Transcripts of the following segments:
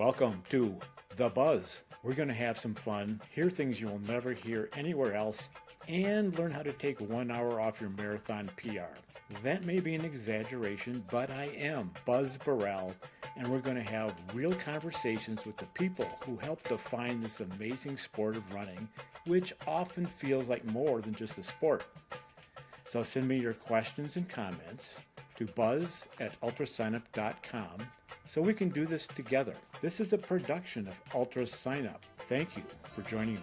Welcome to The Buzz. We're going to have some fun, hear things you'll never hear anywhere else, and learn how to take 1 hour off your marathon PR. That may be an exaggeration, but I am Buzz Burrell, and we're going to have real conversations with the people who help define this amazing sport of running, which often feels like more than just a sport. So send me your questions and comments to buzz@ultrasignup.com so we can do this together. This is a production of Ultra Sign Up. Thank you for joining me.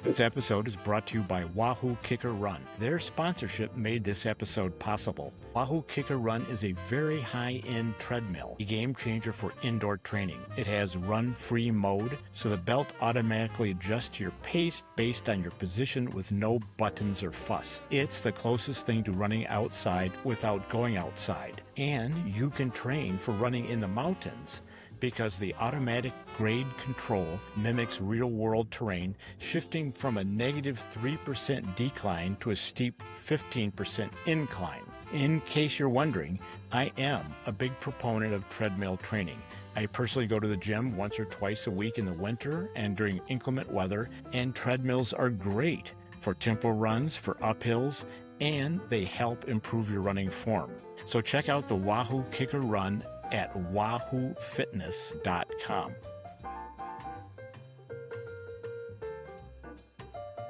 This episode is brought to you by Wahoo Kicker Run. Their sponsorship made this episode possible. Wahoo Kicker Run is a very high-end treadmill, a game changer for indoor training. It has run-free mode, so the belt automatically adjusts to your pace based on your position with no buttons or fuss. It's the closest thing to running outside without going outside. And you can train for running in the mountains, because the automatic grade control mimics real-world terrain, shifting from a negative 3% decline to a steep 15% incline. In case you're wondering, I am a big proponent of treadmill training. I personally go to the gym once or twice a week in the winter and during inclement weather, and treadmills are great for tempo runs, for uphills, and they help improve your running form. So check out the Wahoo Kicker Run at wahoofitness.com.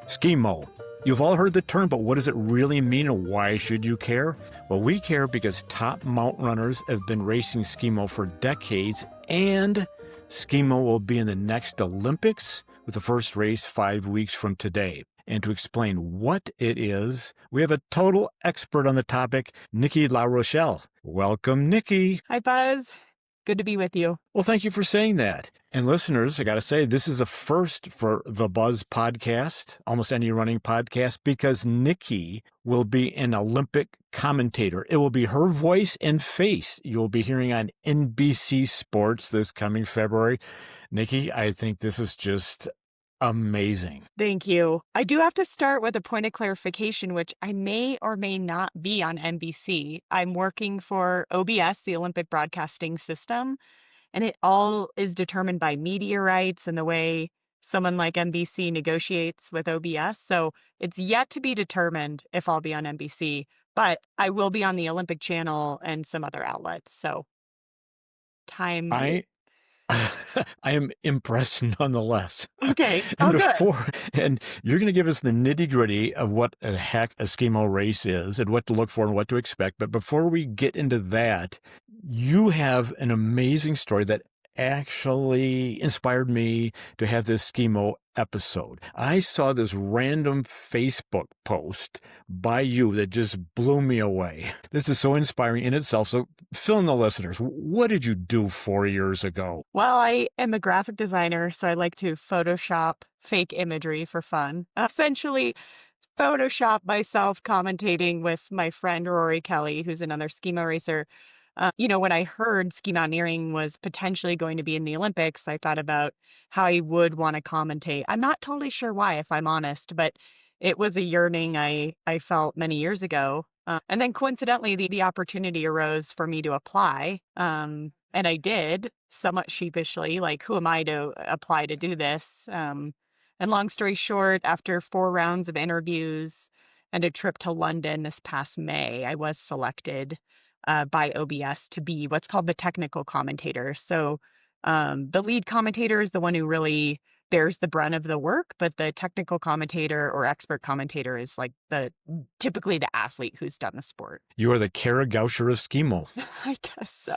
Skimo. You've all heard the term, but what does it really mean and why should you care? Well, we care because top mountain runners have been racing Skimo for decades, and Skimo will be in the next Olympics with the first race 5 weeks from today. And to explain what it is, we have a total expert on the topic, Nikki LaRochelle. Welcome, Nikki. Hi, Buzz. Good to be with you. Well, thank you for saying that. And listeners, I got to say, this is a first for the Buzz podcast, almost any running podcast, because Nikki will be an Olympic commentator. It will be her voice and face you'll be hearing on NBC Sports this coming February. Nikki, I think this is just amazing. Thank you. I do have to start with a point of clarification, which I may or may not be on NBC. I'm working for OBS, the Olympic Broadcasting System, and it all is determined by media rights and the way someone like NBC negotiates with OBS. So it's yet to be determined if I'll be on NBC, but I will be on the Olympic Channel and some other outlets. So time. I am impressed nonetheless. Okay. And Good. And you're going to give us the nitty-gritty of what the heck a Skimo race is and what to look for and what to expect. But before we get into that, you have an amazing story that actually inspired me to have this Skimo episode. I saw this random Facebook post by you that just blew me away. This is so inspiring in itself. So fill in the listeners. What did you do 4 years ago? Well, I am a graphic designer, so I like to Photoshop fake imagery for fun. Essentially, Photoshop myself commentating with my friend Rory Kelly, who's another Skimo racer. When I heard ski mountaineering was potentially going to be in the Olympics, I thought about how I would want to commentate. I'm not totally sure why, if I'm honest, but it was a yearning I felt many years ago. And then coincidentally, the opportunity arose for me to apply. And I did, somewhat sheepishly, like, who am I to apply to do this? And long story short, after 4 rounds of interviews and a trip to London this past May, I was selected by OBS to be what's called the technical commentator. So the lead commentator is the one who really bears the brunt of the work, but the technical commentator or expert commentator is like typically the athlete who's done the sport. You are the Kara Gauscher of Skimo. I guess so.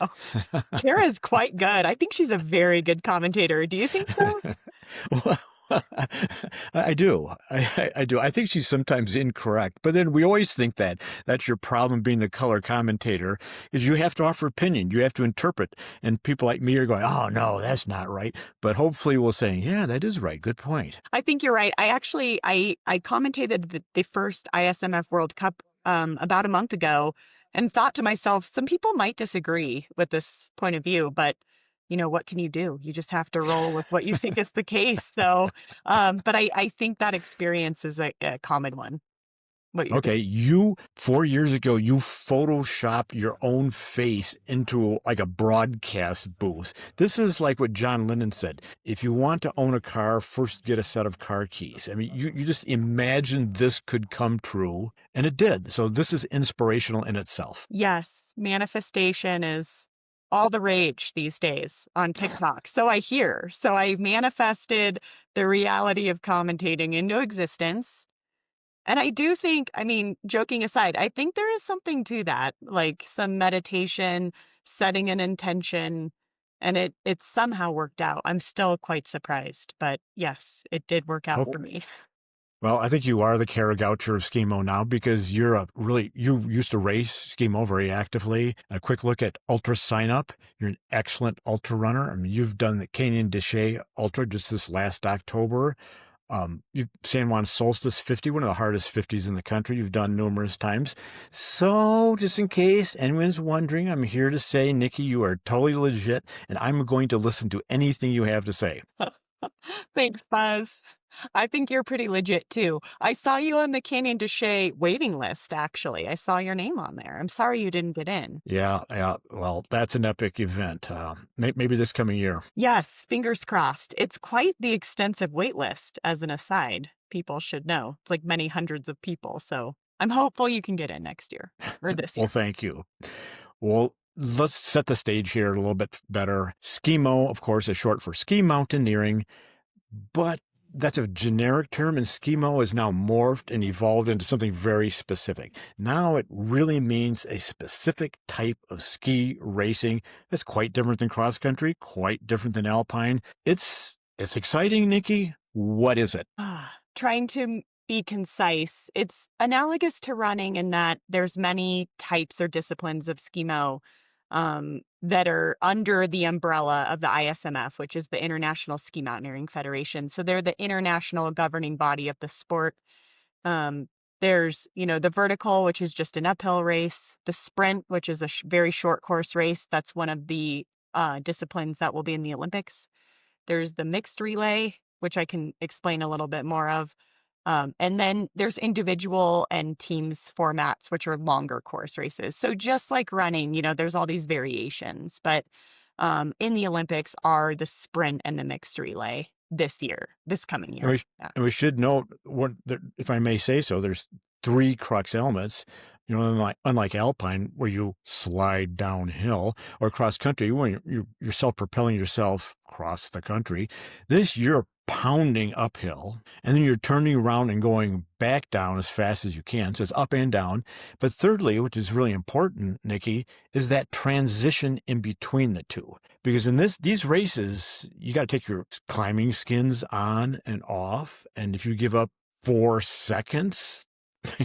Kara is quite good. I think she's a very good commentator. Do you think so? Well, I do. I do. I think she's sometimes incorrect, but then we always think that that's your problem being the color commentator is you have to offer opinion. You have to interpret. And people like me are going, oh, no, that's not right. But hopefully we'll say, yeah, that is right. Good point. I think you're right. I commentated the first ISMF World Cup about a month ago and thought to myself, some people might disagree with this point of view, but what can you do? You just have to roll with what you think is the case. So, but I think that experience is a common one. what you're Okay, you 4 years ago, you Photoshop your own face into like a broadcast booth. This is like what John Lennon said. If you want to own a car, first get a set of car keys. I mean, you just imagined this could come true, and it did. So this is inspirational in itself. Yes, manifestation is all the rage these days on TikTok. So I hear. So I manifested the reality of commentating into existence. And I do think, I mean, joking aside, I think there is something to that, like some meditation, setting an intention, and it somehow worked out. I'm still quite surprised, but yes, it did work out for me. Well, I think you are the Caragoucher of Skimo now because you used to race Skimo very actively. A quick look at Ultra Sign Up. You're an excellent ultra runner. I mean, you've done the Canyon de Chelly Ultra just this last October. You've San Juan Solstice 50, one of the hardest 50s in the country. You've done numerous times. So just in case anyone's wondering, I'm here to say, Nikki, you are totally legit, and I'm going to listen to anything you have to say. Thanks, Buzz. I think you're pretty legit too. I saw you on the Canyon de Chelly waiting list, actually. I saw your name on there. I'm sorry you didn't get in. Yeah, yeah. Well, that's an epic event. Maybe this coming year. Yes, fingers crossed. It's quite the extensive wait list, as an aside. People should know. It's like many hundreds of people. So I'm hopeful you can get in next year or this Well, year. thank you. Well, let's set the stage here a little bit better. Skimo, of course, is short for ski mountaineering, but that's a generic term, and Skimo is now morphed and evolved into something very specific. Now it really means a specific type of ski racing that's quite different than cross country, quite different than alpine. It's exciting, Nikki. What is it? Trying to be concise. It's analogous to running in that there's many types or disciplines of skimo that are under the umbrella of the ISMF, which is the International Ski Mountaineering Federation. So they're the international governing body of the sport. Um, there's, the vertical, which is just an uphill race, the sprint, which is a very short course race. That's one of the disciplines that will be in the Olympics. There's the mixed relay, which I can explain a little bit more of. And then there's individual and teams formats, which are longer course races. So just like running, there's all these variations. But in the Olympics are the sprint and the mixed relay this coming year. And we should note, if I may say so, there's three crux elements. Unlike alpine, where you slide downhill, or cross country, when you're self-propelling yourself across the country, you're pounding uphill, and then you're turning around and going back down as fast as you can. So it's up and down. But thirdly, which is really important, Nikki, is that transition in between the two. Because in these races, you got to take your climbing skins on and off. And if you give up 4 seconds,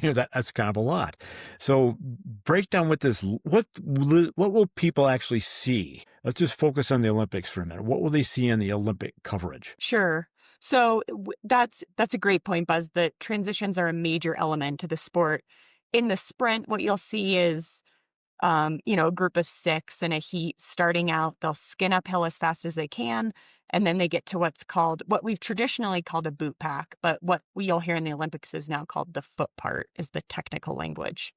that's kind of a lot. So break down with this. What will people actually see? Let's just focus on the Olympics for a minute. What will they see in the Olympic coverage? Sure. So that's a great point, Buzz. The transitions are a major element to the sport. In the sprint, what you'll see is a group of 6 in a heat starting out. They'll skin uphill as fast as they can, and then they get to what we've traditionally called a boot pack, but what you'll hear in the Olympics is now called the foot part, is the technical language.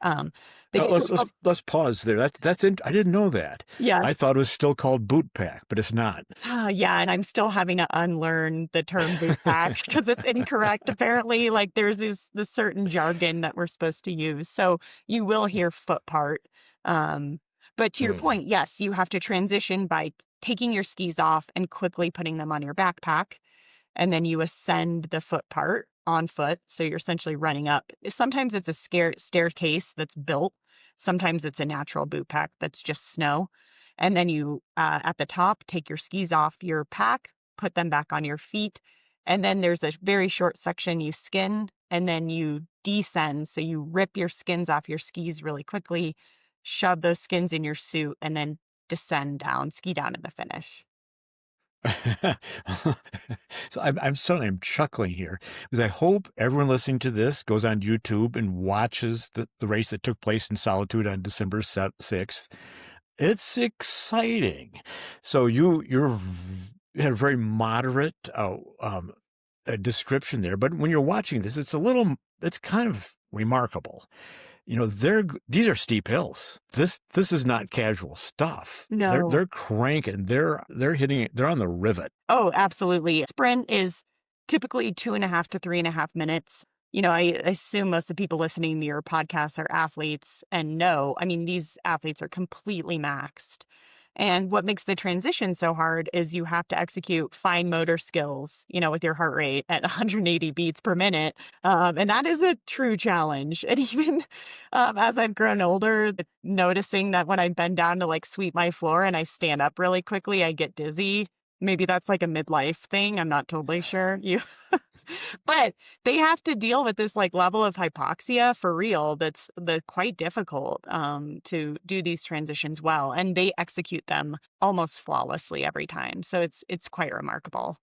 Let's pause there. I didn't know that. Yes. I thought it was still called boot pack, but it's not. Yeah, and I'm still having to unlearn the term boot pack because it's incorrect. Apparently, like there's this certain jargon that we're supposed to use. So you will hear foot part. But to your point, yes, you have to transition by taking your skis off and quickly putting them on your backpack. And then you ascend the foot part on foot. So you're essentially running up. Sometimes it's a staircase that's built. Sometimes it's a natural boot pack that's just snow. And then you, at the top, take your skis off your pack, put them back on your feet. And then there's a very short section you skin, and then you descend. So you rip your skins off your skis really quickly, shove those skins in your suit, and then descend down, ski down to the finish. So I'm chuckling here because I hope everyone listening to this goes on YouTube and watches the race that took place in Solitude on December 6th. It's exciting. So you had a very moderate description there, but when you're watching this, it's kind of remarkable. These are steep hills. This is not casual stuff. No. They're cranking. They're hitting it. They're on the rivet. Oh, absolutely. Sprint is typically 2.5 to 3.5 minutes. I assume most of the people listening to your podcast are athletes, and no, I mean, these athletes are completely maxed. And what makes the transition so hard is you have to execute fine motor skills, with your heart rate at 180 beats per minute. And that is a true challenge. And even as I've grown older, noticing that when I bend down to like sweep my floor and I stand up really quickly, I get dizzy. Maybe that's like a midlife thing. I'm not totally sure. But they have to deal with this like level of hypoxia for real. That's quite difficult to do these transitions well, and they execute them almost flawlessly every time. So it's quite remarkable.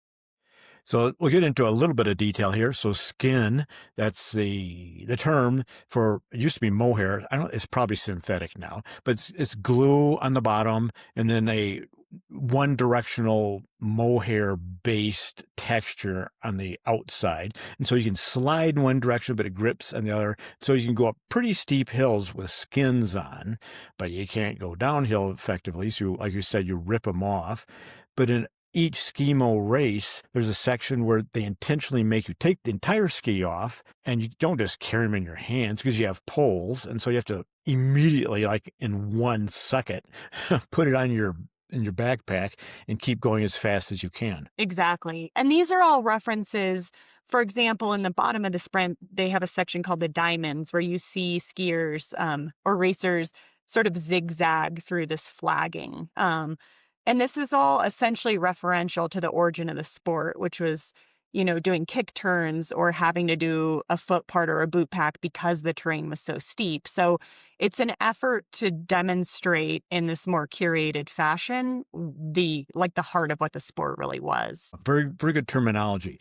So we'll get into a little bit of detail here. So skin, that's the term for, it used to be mohair. It's probably synthetic now, but it's glue on the bottom and then a one directional mohair based texture on the outside. And so you can slide in one direction, but it grips on the other. So you can go up pretty steep hills with skins on, but you can't go downhill effectively. So like you said, you rip them off. But in each Skimo race, there's a section where they intentionally make you take the entire ski off, and you don't just carry them in your hands because you have poles. And so you have to immediately, like in one second, put it on in your backpack and keep going as fast as you can. Exactly. And these are all references. For example, in the bottom of the sprint, they have a section called the diamonds where you see skiers or racers sort of zigzag through this flagging. And this is all essentially referential to the origin of the sport, which was, doing kick turns or having to do a foot part or a boot pack because the terrain was so steep. So it's an effort to demonstrate in this more curated fashion the heart of what the sport really was. Very, very good terminology.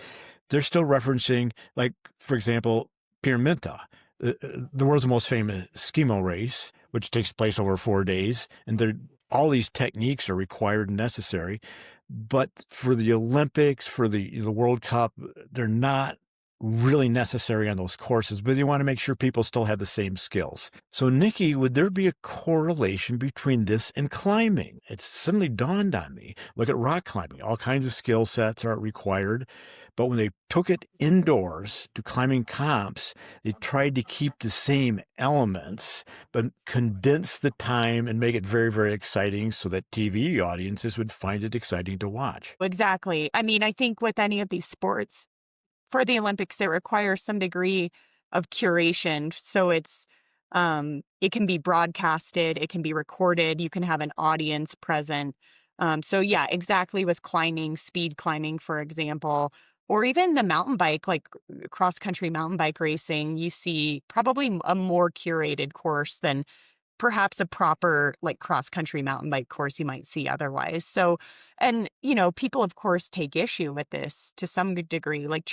They're still referencing, like, for example, Pyrmenta, the world's most famous Skimo race, which takes place over 4 days. And all these techniques are required and necessary. But for the Olympics, for the World Cup, they're not really necessary on those courses, but you want to make sure people still have the same skills. So, Nikki, would there be a correlation between this and climbing? It suddenly dawned on me. Look at rock climbing. All kinds of skill sets are required. But when they took it indoors to climbing comps, they tried to keep the same elements, but condense the time and make it very, very exciting so that TV audiences would find it exciting to watch. Exactly. I mean, I think with any of these sports, for the Olympics, it requires some degree of curation. So it can be broadcasted, it can be recorded, you can have an audience present. So yeah, exactly with climbing, speed climbing, for example, or even the mountain bike, like cross country mountain bike racing, you see probably a more curated course than perhaps a proper like cross country mountain bike course you might see otherwise. So, and people of course take issue with this to some degree. Like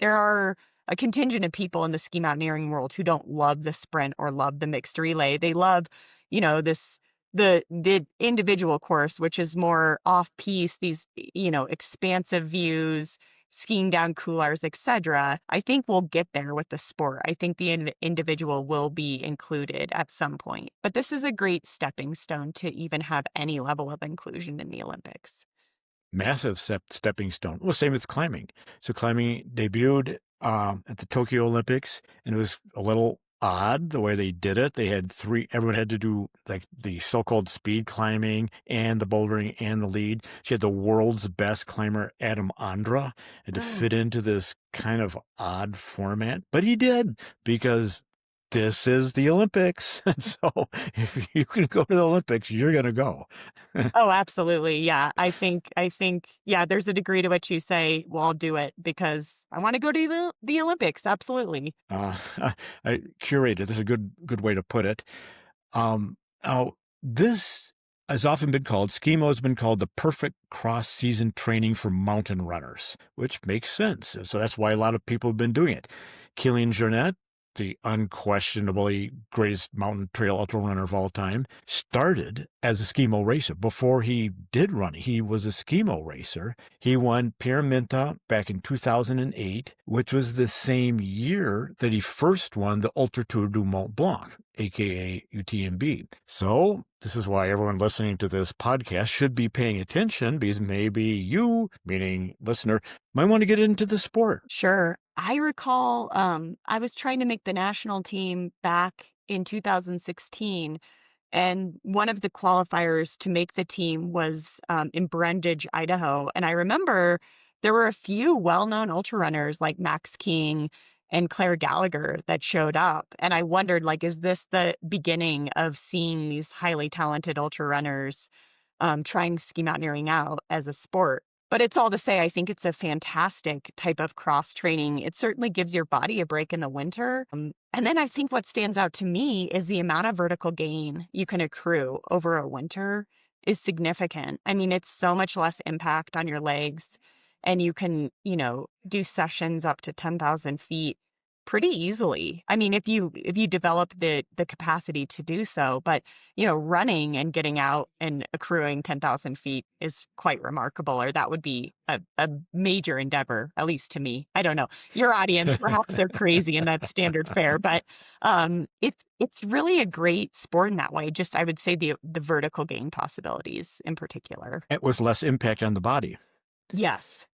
there are a contingent of people in the ski mountaineering world who don't love the sprint or love the mixed relay. They love, this the individual course, which is more off piste, these, expansive views, skiing down couloirs, etc. I think we'll get there with the sport. I think the individual will be included at some point. But this is a great stepping stone to even have any level of inclusion in the Olympics. Massive stepping stone. Well, same with climbing. So climbing debuted at the Tokyo Olympics, and it was a little odd the way they did it. They had everyone had to do like the so-called speed climbing and the bouldering and the lead. She had the world's best climber, Adam Andra, had to fit into this kind of odd format, but he did because this is the Olympics. And so if you can go to the Olympics, you're going to go. Oh, absolutely. Yeah. I think, yeah, there's a degree to which you say, well, I'll do it because I want to go to the Olympics. Absolutely. I curated. That's a good way to put it. Now, this has often been called, Skimo has been called the perfect cross-season training for mountain runners, which makes sense. So that's why a lot of people have been doing it. Kilian Jornet, the unquestionably greatest mountain trail ultra runner of all time, started as a Skimo racer. Before he did running, he was a Skimo racer. He won Pyramienta back in 2008, which was the same year that he first won the Ultra Tour du Mont Blanc, aka UTMB. So this is why everyone listening to this podcast should be paying attention, because maybe you, meaning listener, might want to get into the sport. Sure. I recall I was trying to make the national team back in 2016, and one of the qualifiers to make the team was in Brundage, Idaho. And I remember there were a few well-known ultra runners like Max King and Claire Gallagher that showed up. And I wondered, like, is this the beginning of seeing these highly talented ultra runners trying ski mountaineering out as a sport? But it's all to say, I think it's a fantastic type of cross training. It certainly gives your body a break in the winter. And then I think what stands out to me is the amount of vertical gain you can accrue over a winter is significant. I mean, it's so much less impact on your legs, and you can, do sessions up to 10,000 feet pretty easily. I mean, if you develop the capacity to do so, but running and getting out and accruing 10,000 feet is quite remarkable, or that would be a major endeavor, at least to me. I don't know. Your audience, perhaps they're crazy and that's standard fare, but it's really a great sport in that way. Just, I would say the vertical gain possibilities in particular. With less impact on the body. Yes.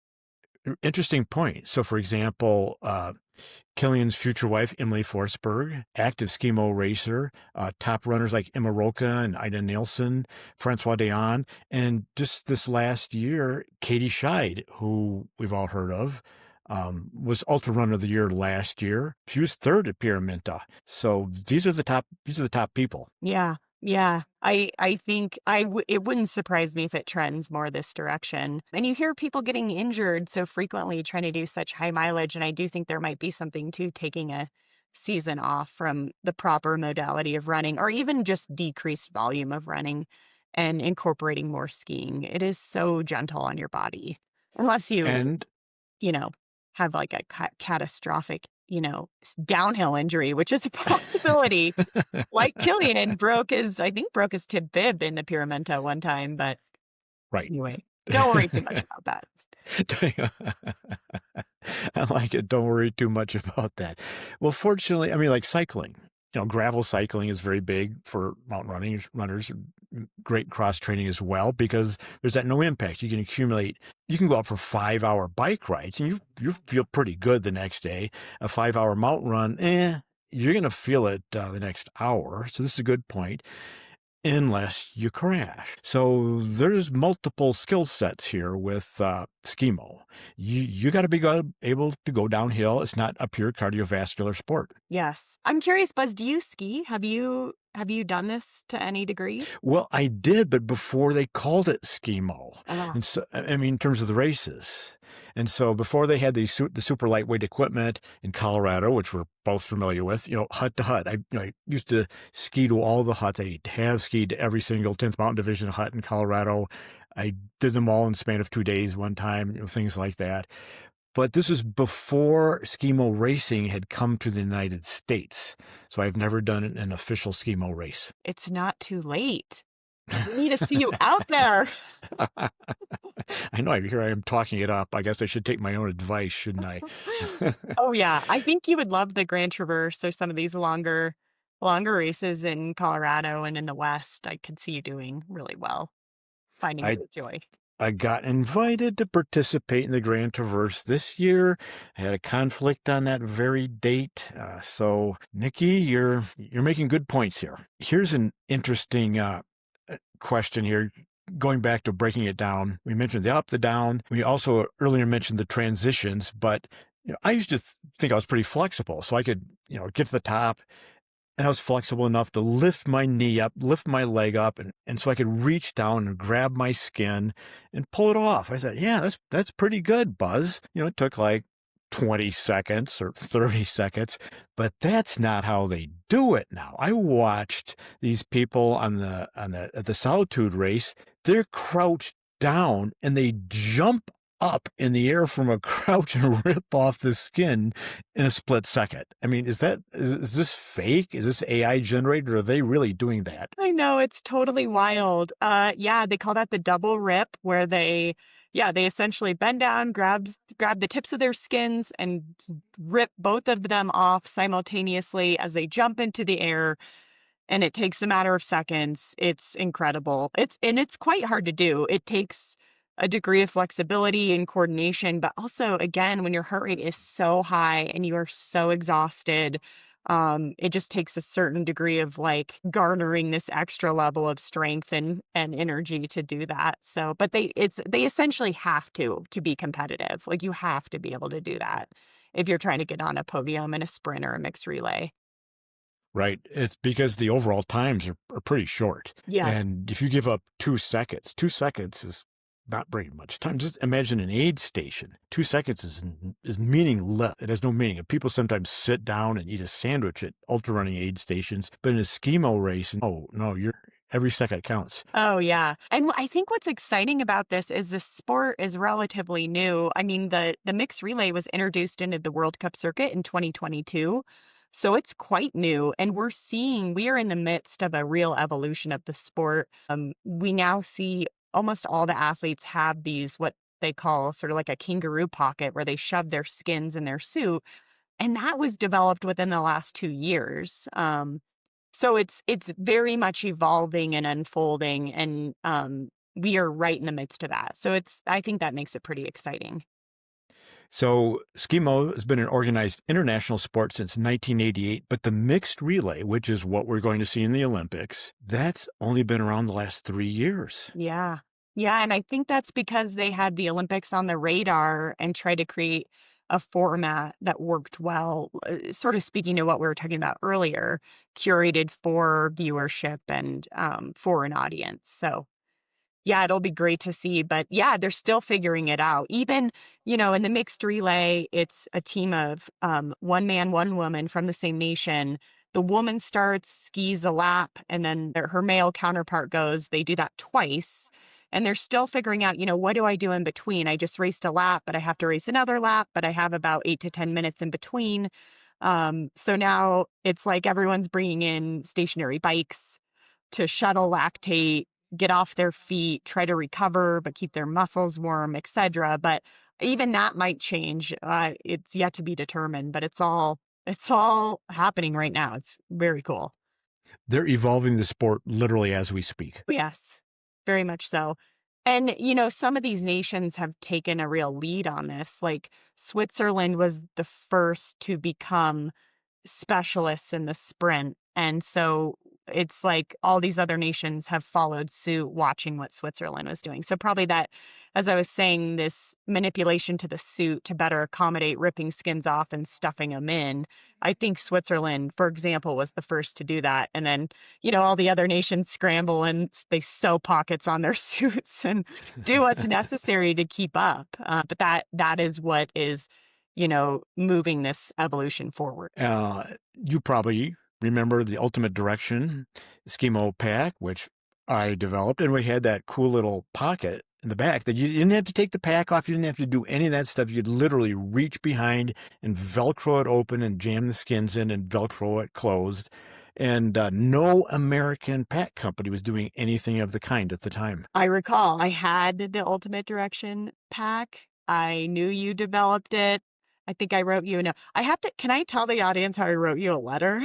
Interesting point. So, for example, Killian's future wife, Emily Forsberg, active Skimo racer, top runners like Emma Roca and Ida Nielsen, Francois Deon, and just this last year, Katie Scheid, who we've all heard of, was Ultra Runner of the Year last year. She was third at Pyramienta. So these are the top people. Yeah. Yeah, I think it wouldn't surprise me if it trends more this direction. And you hear people getting injured so frequently trying to do such high mileage, and I do think there might be something to taking a season off from the proper modality of running, or even just decreased volume of running and incorporating more skiing. It is so gentle on your body, unless you, have like a catastrophic, downhill injury, which is a possibility. Like Killian broke his tib bib in the Pyramenta one time, but right. Anyway, don't worry too much about that. I like it. Don't worry too much about that. Well, fortunately, I mean, like cycling, gravel cycling is very big for mountain runners, great cross training as well, because there's that no impact. You can go out for 5-hour bike rides and you feel pretty good the next day. A 5-hour mountain run, you're going to feel it the next hour. So this is a good point, unless you crash. So there's multiple skill sets here with Skimo. You got to be able to go downhill. It's not a pure cardiovascular sport. Yes. I'm curious, Buzz, do you ski? Have you done this to any degree? Well, I did, but before they called it Skimo. Ah. And so, I mean, in terms of the races. And so before they had the super lightweight equipment in Colorado, which we're both familiar with, hut to hut. I used to ski to all the huts. I have skied to every single 10th Mountain Division hut in Colorado. I did them all in the span of 2 days one time, things like that. But this was before Skimo racing had come to the United States. So I've never done an official Skimo race. It's not too late. We need to see you out there. I know. Here I am talking it up. I guess I should take my own advice, shouldn't I? Oh, yeah. I think you would love the Grand Traverse or some of these longer races in Colorado and in the West. I could see you doing really well, finding great joy. I got invited to participate in the Grand Traverse this year. I had a conflict on that very date. So, Nikki, you're making good points here. Here's an interesting question here. Going back to breaking it down, we mentioned the up, the down. We also earlier mentioned the transitions, but I used to think I was pretty flexible. So I could, get to the top, and I was flexible enough to lift my knee up, lift my leg up, and so I could reach down and grab my skin and pull it off. I thought, yeah, that's pretty good, Buzz. It took like 20 seconds or 30 seconds, but that's not how they do it now. I watched these people at the Solitude race. They're crouched down and they jump up in the air from a crouch and rip off the skin in a split second. I mean, is this fake? Is this AI generated? Or are they really doing that? I know, it's totally wild. Yeah, they call that the double rip, where they essentially bend down, grab the tips of their skins and rip both of them off simultaneously as they jump into the air, and it takes a matter of seconds. It's incredible. It's quite hard to do. It takes a degree of flexibility and coordination, but also, again, when your heart rate is so high and you are so exhausted, it just takes a certain degree of like garnering this extra level of strength and energy to do that. So, but they essentially have to be competitive. Like you have to be able to do that if you're trying to get on a podium in a sprint or a mixed relay. Right. It's because the overall times are pretty short. Yes. And if you give up 2 seconds, 2 seconds is not very much time. Just imagine an aid station. 2 seconds is meaningless. It has no meaning. And people sometimes sit down and eat a sandwich at ultra running aid stations. But in a Skimo race, oh no, every second counts. Oh, yeah. And I think what's exciting about this is the sport is relatively new. I mean, the mixed relay was introduced into the World Cup circuit in 2022. So it's quite new. And we are in the midst of a real evolution of the sport. We now see almost all the athletes have these, what they call sort of like a kangaroo pocket, where they shove their skins in their suit. And that was developed within the last 2 years. So it's very much evolving and unfolding, and we are right in the midst of that. So I think that makes it pretty exciting. So Skimo has been an organized international sport since 1988, but the mixed relay, which is what we're going to see in the Olympics, that's only been around the last 3 years. Yeah. Yeah, and I think that's because they had the Olympics on the radar and tried to create a format that worked well, sort of speaking to what we were talking about earlier, curated for viewership and for an audience. So yeah, it'll be great to see. But yeah, they're still figuring it out. Even, in the mixed relay, it's a team of one man, one woman from the same nation. The woman starts, skis a lap, and then her male counterpart goes. They do that twice. And they're still figuring out, what do I do in between? I just raced a lap, but I have to race another lap, but I have about 8 to 10 minutes in between. So now it's like everyone's bringing in stationary bikes to shuttle lactate, get off their feet, try to recover, but keep their muscles warm, etc. But even that might change. It's yet to be determined, but it's all happening right now. It's very cool. They're evolving the sport literally as we speak. Yes, very much so. And, some of these nations have taken a real lead on this. Like Switzerland was the first to become specialists in the sprint. And so it's like all these other nations have followed suit, watching what Switzerland was doing. So probably that, as I was saying, this manipulation to the suit to better accommodate ripping skins off and stuffing them in. I think Switzerland, for example, was the first to do that. And then, all the other nations scramble and they sew pockets on their suits and do what's necessary to keep up. But that is what is moving this evolution forward. You probably remember the Ultimate Direction Skimo pack, which I developed, and we had that cool little pocket in the back that you didn't have to take the pack off. You didn't have to do any of that stuff. You'd literally reach behind and Velcro it open and jam the skins in and Velcro it closed. And no American pack company was doing anything of the kind at the time. I recall I had the Ultimate Direction pack. I knew you developed it. I think I wrote you a note. Can I tell the audience how I wrote you a letter?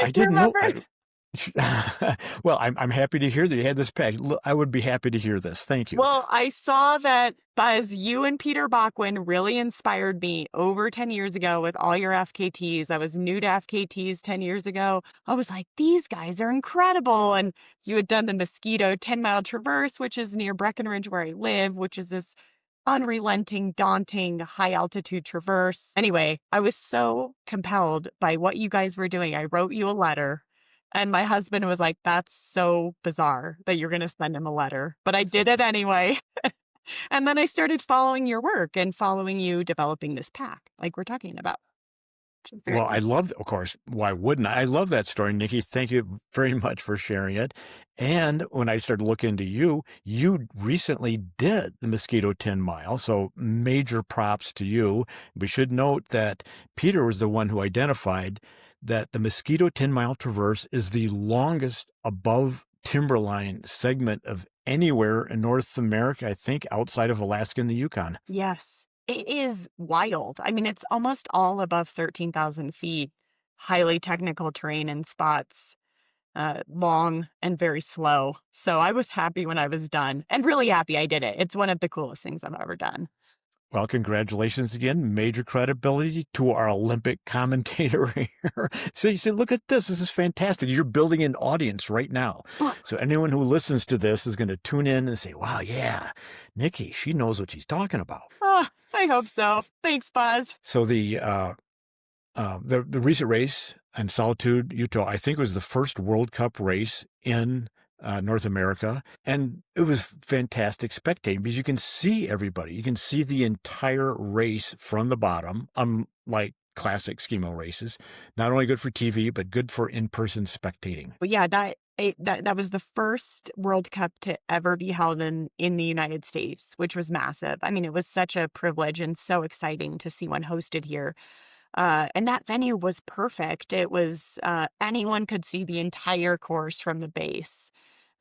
I You didn't know. remember? Well, I'm happy to hear that you had this pack. I would be happy to hear this. Thank you. Well, I saw that Buzz, you and Peter Bachwin really inspired me over 10 years ago with all your FKTs. I was new to FKTs 10 years ago. I was like, these guys are incredible. And you had done the Mosquito 10-mile traverse, which is near Breckenridge where I live, which is this unrelenting, daunting, high altitude traverse. Anyway, I was so compelled by what you guys were doing. I wrote you a letter, and my husband was like, that's so bizarre that you're going to send him a letter. But I did it anyway. And then I started following your work and following you developing this pack, like we're talking about. which is very Well, I nice. love, of course, why wouldn't I? I love that story, Nikki. Thank you very much for sharing it. And when I started looking into you, you recently did the Mosquito 10 mile. So major props to you. We should note that Peter was the one who identified that the Mosquito 10 mile traverse is the longest above timberline segment of anywhere in North America, I think, outside of Alaska and the Yukon. Yes, it is wild. I mean, it's almost all above 13,000 feet, highly technical terrain in spots, long and very slow. So I was happy when I was done and really happy I did it. It's one of the coolest things I've ever done. Well, congratulations again. Major credibility to our Olympic commentator here. So you say, look at this. This is fantastic. You're building an audience right now. So anyone who listens to this is going to tune in and say, wow, yeah, Nikki, she knows what she's talking about. Oh, I hope so. Thanks, Buzz. So the recent race in Solitude, Utah, I think was the first World Cup race in North America. And it was fantastic spectating because you can see everybody. You can see the entire race from the bottom, unlike classic Skimo races. Not only good for TV, but good for in-person spectating. But yeah, that was the first World Cup to ever be held in the United States, which was massive. I mean, it was such a privilege and so exciting to see one hosted here. And that venue was perfect. It was anyone could see the entire course from the base.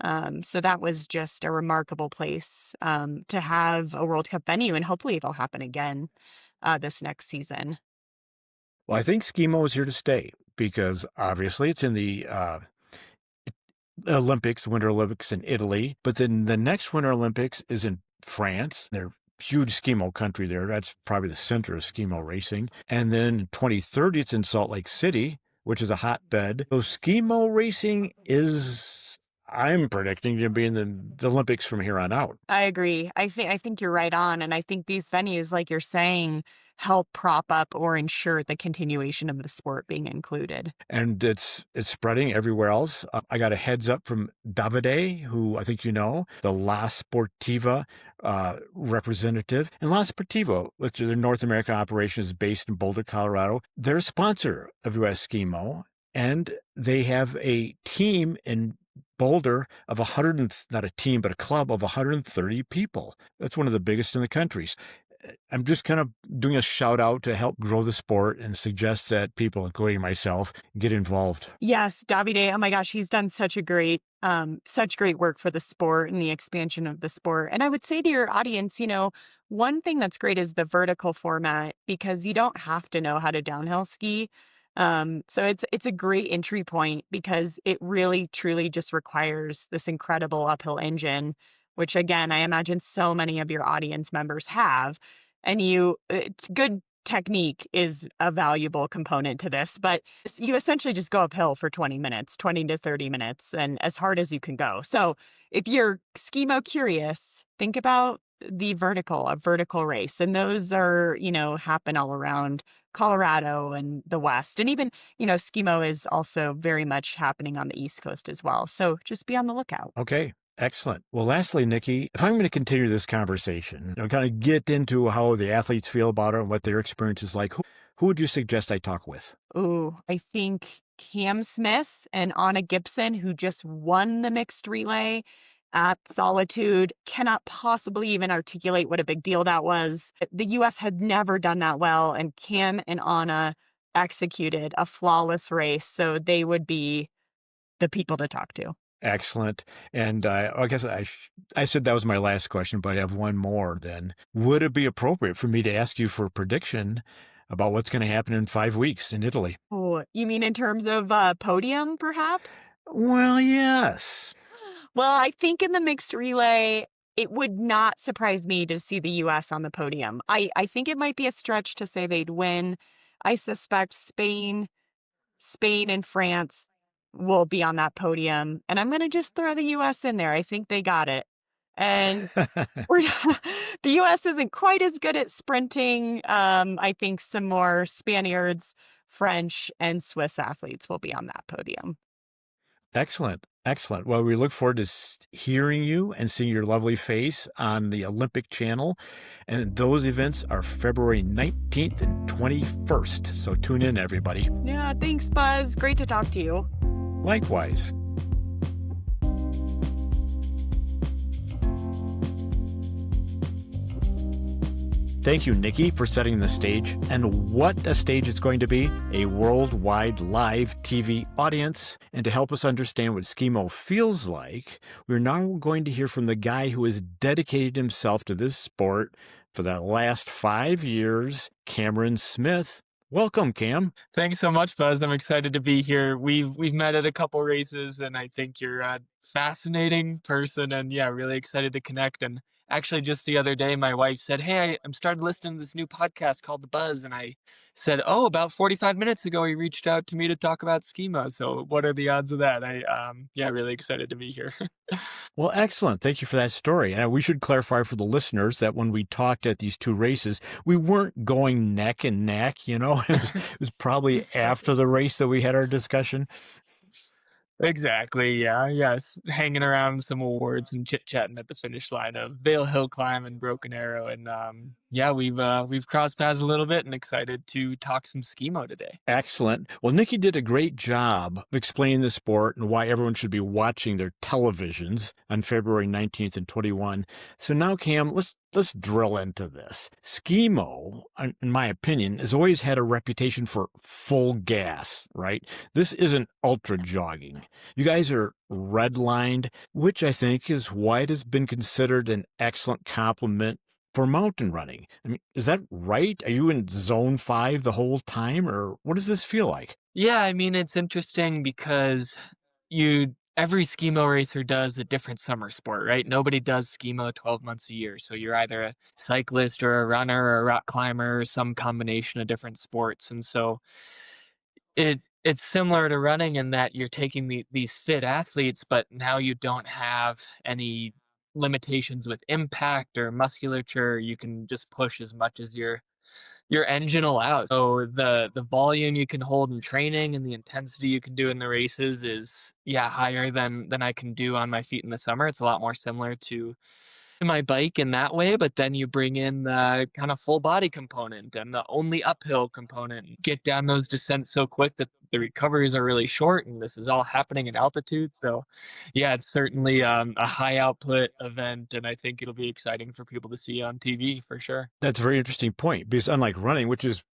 So that was just a remarkable place to have a World Cup venue, and hopefully it'll happen again this next season. Well, I think Skimo is here to stay because obviously it's in the Olympics, Winter Olympics in Italy, but then the next Winter Olympics is in France. They're huge Skimo country there. That's probably the center of Skimo racing. And then 2030, it's in Salt Lake City, which is a hotbed. So Skimo racing is, I'm predicting, to be in the Olympics from here on out. I agree. I think you're right on, and I think these venues, like you're saying, help prop up or ensure the continuation of the sport being included. And it's spreading everywhere else. I got a heads up from Davide, who I think you know, the La Sportiva representative. And La Sportiva, which is a North American operation, is based in Boulder, Colorado. They're a sponsor of US Skimo, and they have a team in Boulder of 100, not a team, but a club of 130 people. That's one of the biggest in the country. I'm just kind of doing a shout out to help grow the sport and suggest that people, including myself, get involved. Yes, Davide, oh my gosh, he's done such great work for the sport and the expansion of the sport. And I would say to your audience, one thing that's great is the vertical format because you don't have to know how to downhill ski. So it's a great entry point because it really truly just requires this incredible uphill engine, which again, I imagine so many of your audience members have. And it's good technique is a valuable component to this, but you essentially just go uphill for 20 minutes, 20 to 30 minutes, and as hard as you can go. So if you're Skimo curious, think about a vertical race. And those are, happen all around Colorado and the West. And even, Skimo is also very much happening on the East Coast as well. So just be on the lookout. Okay. Excellent. Well, lastly, Nikki, if I'm going to continue this conversation, kind of get into how the athletes feel about it and what their experience is like, who would you suggest I talk with? Ooh, I think Cam Smith and Anna Gibson, who just won the mixed relay at Solitude, cannot possibly even articulate what a big deal that was. The US had never done that well, and Cam and Anna executed a flawless race, so they would be the people to talk to. Excellent. And I guess I said that was my last question, but I have one more then. Would it be appropriate for me to ask you for a prediction about what's going to happen in 5 weeks in Italy? Oh, you mean in terms of podium, perhaps? Well, yes. Well, I think in the mixed relay, it would not surprise me to see the US on the podium. I think it might be a stretch to say they'd win. I suspect Spain and France will be on that podium. And I'm going to just throw the US in there. I think they got it. And we're the US isn't quite as good at sprinting. I think some more Spaniards, French, and Swiss athletes will be on that podium. Excellent. Excellent. Well, we look forward to hearing you and seeing your lovely face on the Olympic channel. And those events are February 19th and 21st. So tune in, everybody. Yeah, thanks, Buzz. Great to talk to you. Likewise. Thank you, Nikki, for setting the stage. And what a stage it's going to be, a worldwide live TV audience. And to help us understand what Skimo feels like, we're now going to hear from the guy who has dedicated himself to this sport for the last 5 years, Cameron Smith. Welcome, Cam. Thanks so much, Buzz. I'm excited to be here. We've met at a couple races, and I think you're a fascinating person, and yeah, really excited to connect. And actually, just the other day, my wife said, "Hey, I'm starting listening to this new podcast called The Buzz," and I said, "Oh, about 45 minutes ago, he reached out to me to talk about Skimo. So, what are the odds of that?" Yeah, really excited to be here. Well, excellent. Thank you for that story. And we should clarify for the listeners that when we talked at these two races, we weren't going neck and neck, you know. It was probably after the race that we had our discussion. Exactly. Yeah. Yes. Hanging around some awards and chit chatting at the finish line of Vale Hill Climb and Broken Arrow, and yeah, we've crossed paths a little bit, and excited to talk some Skimo today. Excellent. Well, Nikki did a great job of explaining the sport and why everyone should be watching their televisions on February 19th and 21. So now, Cam, let's drill into this. Skimo, in my opinion, has always had a reputation for full gas, right? This isn't ultra jogging. You guys are redlined, which I think is why it has been considered an excellent complement for mountain running. I mean, is that right? Are you in zone 5 the whole time, or what does this feel like? Yeah, I mean, it's interesting because every Skimo racer does a different summer sport, right? Nobody does Skimo 12 months a year. So you're either a cyclist or a runner or a rock climber or some combination of different sports. And so it's similar to running in that you're taking these fit athletes, but now you don't have any limitations with impact or musculature. You can just push as much as your engine allows. So the volume you can hold in training and the intensity you can do in the races is, yeah, higher than I can do on my feet in the summer. It's a lot more similar to my bike in that way, but then you bring in the kind of full body component and the only uphill component. Get down those descents so quick that the recoveries are really short, and this is all happening at altitude. So, yeah, it's certainly a high output event, and I think it'll be exciting for people to see on TV for sure. That's a very interesting point because unlike running, which is,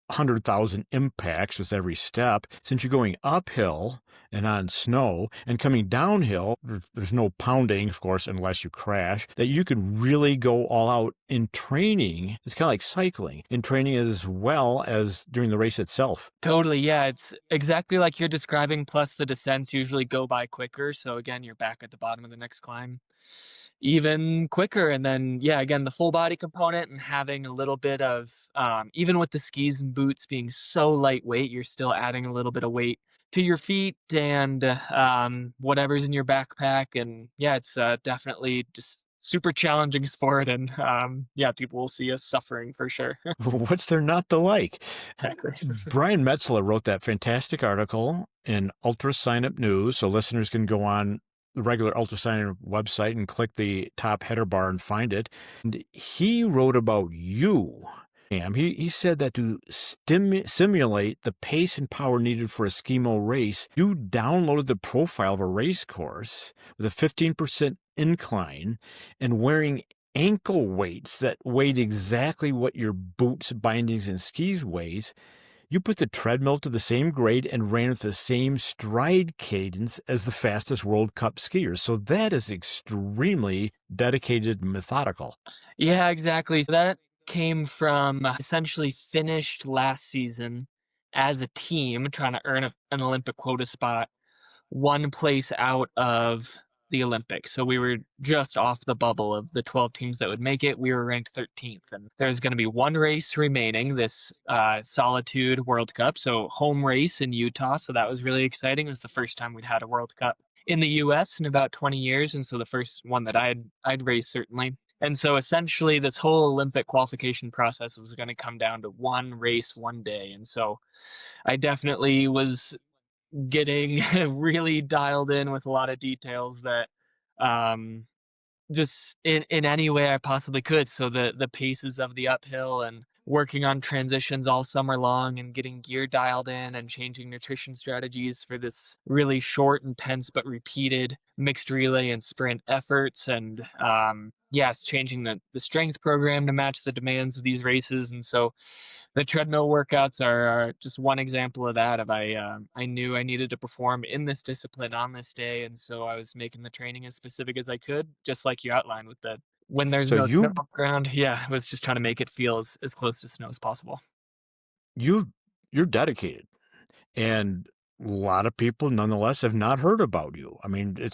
100,000 impacts with every step, since you're going uphill and on snow and coming downhill, there's no pounding, of course, unless you crash, that you can really go all out in training. It's kind of like cycling in training as well as during the race itself. Totally, yeah, it's exactly like you're describing, plus the descents usually go by quicker. So again, you're back at the bottom of the next climb even quicker. And then, yeah, again, the full body component and having a little bit of, even with the skis and boots being so lightweight, you're still adding a little bit of weight to your feet and whatever's in your backpack. And yeah, it's definitely just super challenging sport. And yeah, people will see us suffering for sure. What's there not to like? Exactly. Brian Metzler wrote that fantastic article in Ultra Sign Up News, so listeners can go on the regular Ultra Sign Up website and click the top header bar and find it. And he wrote about you, Cam. He said that to simulate the pace and power needed for a Skimo race, you downloaded the profile of a race course with a 15% incline and wearing ankle weights that weighed exactly what your boots, bindings, and skis weighs. You put the treadmill to the same grade and ran with the same stride cadence as the fastest World Cup skiers. So that is extremely dedicated and methodical. Yeah, exactly. So that came from essentially finished last season as a team trying to earn an Olympic quota spot, one place out of the Olympics. So we were just off the bubble of the 12 teams that would make it. We were ranked 13th, and there's going to be one race remaining, this Solitude World Cup. So home race in Utah. So that was really exciting. It was the first time we'd had a World Cup in the US in about 20 years. And so the first one that I'd raced, certainly. And so essentially this whole Olympic qualification process was going to come down to one race, one day. And so I definitely was getting really dialed in with a lot of details that um, just in any way I possibly could. So the paces of the uphill and working on transitions all summer long and getting gear dialed in and changing nutrition strategies for this really short, intense but repeated mixed relay and sprint efforts. And yes, changing the strength program to match the demands of these races. And so the treadmill workouts are just one example of that. I knew I needed to perform in this discipline on this day, and so I was making the training as specific as I could, just like you outlined with the when there's So no snow you on the ground. Yeah, I was just trying to make it feel as close to snow as possible. you you're dedicated. And a lot of people, nonetheless, have not heard about you. I mean, you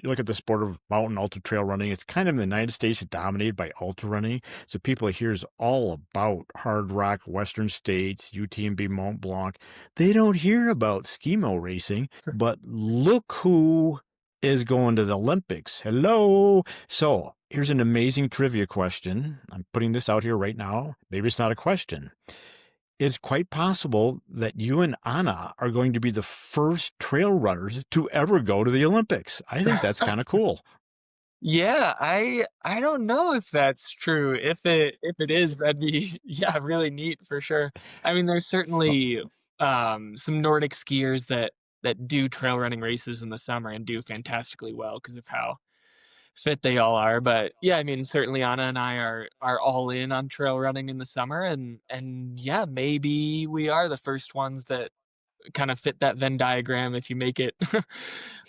look at the sport of mountain ultra trail running, it's kind of in the United States dominated by ultra running. So people hears all about Hard Rock, Western States, UTMB Mont Blanc. They don't hear about Skimo racing, but look who is going to the Olympics. Hello. So here's an amazing trivia question. I'm putting this out here right now. Maybe it's not a question. It's quite possible that you and Anna are going to be the first trail runners to ever go to the Olympics. I think that's kind of cool. Yeah, I don't know if that's true. If it is, that'd be yeah, really neat for sure. I mean, there's Well, certainly some Nordic skiers that do trail running races in the summer and do fantastically well because of how fit they all are. But yeah, I mean, certainly Anna and I are all in on trail running in the summer, and yeah, maybe we are the first ones that kind of fit that Venn diagram if you make it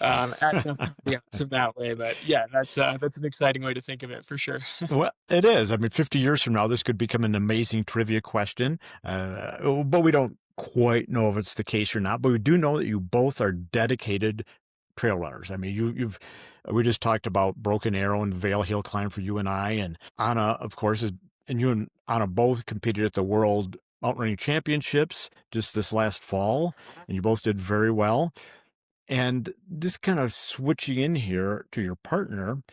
add enough caveats in that way. But yeah, that's an exciting way to think of it for sure. well, it is. I mean, 50 years from now, this could become an amazing trivia question, but we don't quite know if it's the case or not. But we do know that you both are dedicated trail runners. I mean, we just talked about Broken Arrow and Vale Hill Climb for you and I, and Anna, of course, and you and Anna both competed at the World Mountain Running Championships just this last fall, and you both did very well. And this kind of switching in here to your partner,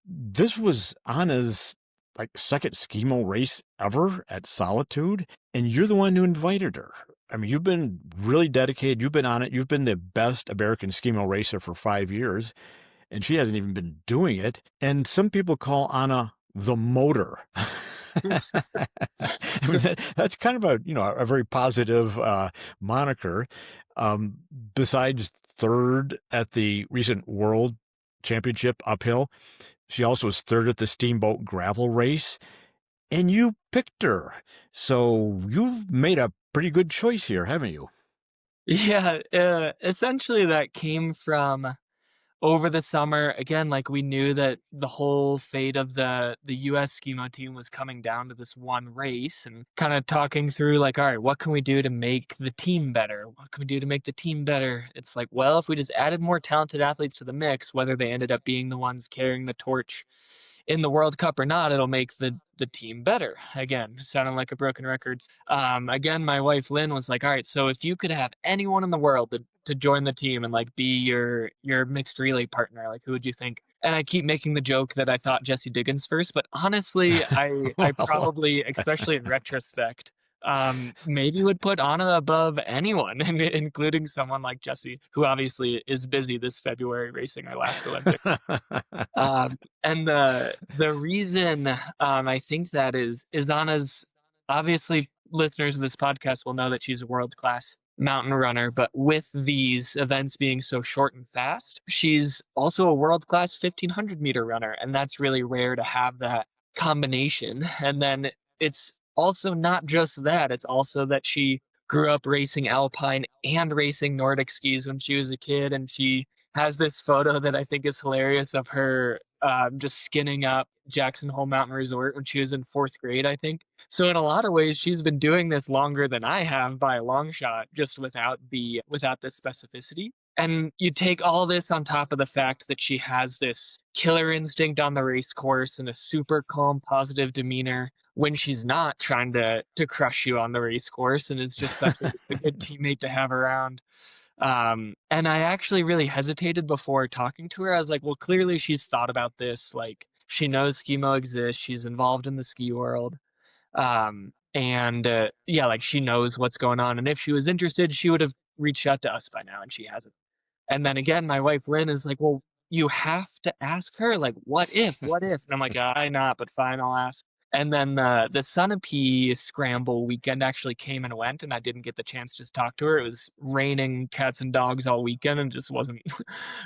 this was Anna's like second Skimo race ever at Solitude, and you're the one who invited her. I mean, you've been really dedicated. You've been on it. You've been the best American Skimo racer for 5 years, and she hasn't even been doing it. And some people call Anna the motor. I mean, that's kind of a very positive moniker. Besides third at the recent World Championship uphill, she also was third at the Steamboat Gravel Race, and you picked her. So you've made a pretty good choice here, haven't you? Yeah, essentially that came from over the summer. Again, like we knew that the whole fate of the US Skimo team was coming down to this one race and kind of talking through like, all right, what can we do to make the team better? What can we do to make the team better? It's like, well, if we just added more talented athletes to the mix, whether they ended up being the ones carrying the torch in the World Cup or not, it'll make the team better. Again, sounding like a broken record. Again, my wife Lynn was like, "All right, so if you could have anyone in the world to join the team and like be your mixed relay partner, like who would you think?" And I keep making the joke that I thought Jesse Diggins first, but honestly, I Well, probably, especially in retrospect, maybe would put Anna above anyone, including someone like Jesse, who obviously is busy this February racing our last Olympics. And the reason I think that is Anna's obviously listeners of this podcast will know that she's a world class mountain runner, but with these events being so short and fast, she's also a world class 1500-meter runner, and that's really rare to have that combination. And then it's also not just that; it's also that she grew up racing alpine and racing Nordic skis when she was a kid, and she has this photo that I think is hilarious of her just skinning up Jackson Hole Mountain Resort when she was in fourth grade, I think. So in a lot of ways, she's been doing this longer than I have by a long shot, just without this specificity. And you take all this on top of the fact that she has this killer instinct on the race course and a super calm, positive demeanor when she's not trying to crush you on the race course, and is just such a good teammate to have around. And I actually really hesitated before talking to her. I was like, well, clearly she's thought about this. Like, she knows Skimo exists. She's involved in the ski world. And yeah, like she knows what's going on. And if she was interested, she would have reached out to us by now, and she hasn't. And then again, my wife Lynn is like, well, you have to ask her, like, what if, what if? And I'm like, I not, but fine, I'll ask. And then the Sunapee scramble weekend actually came and went, and I didn't get the chance to talk to her. It was raining cats and dogs all weekend, and just wasn't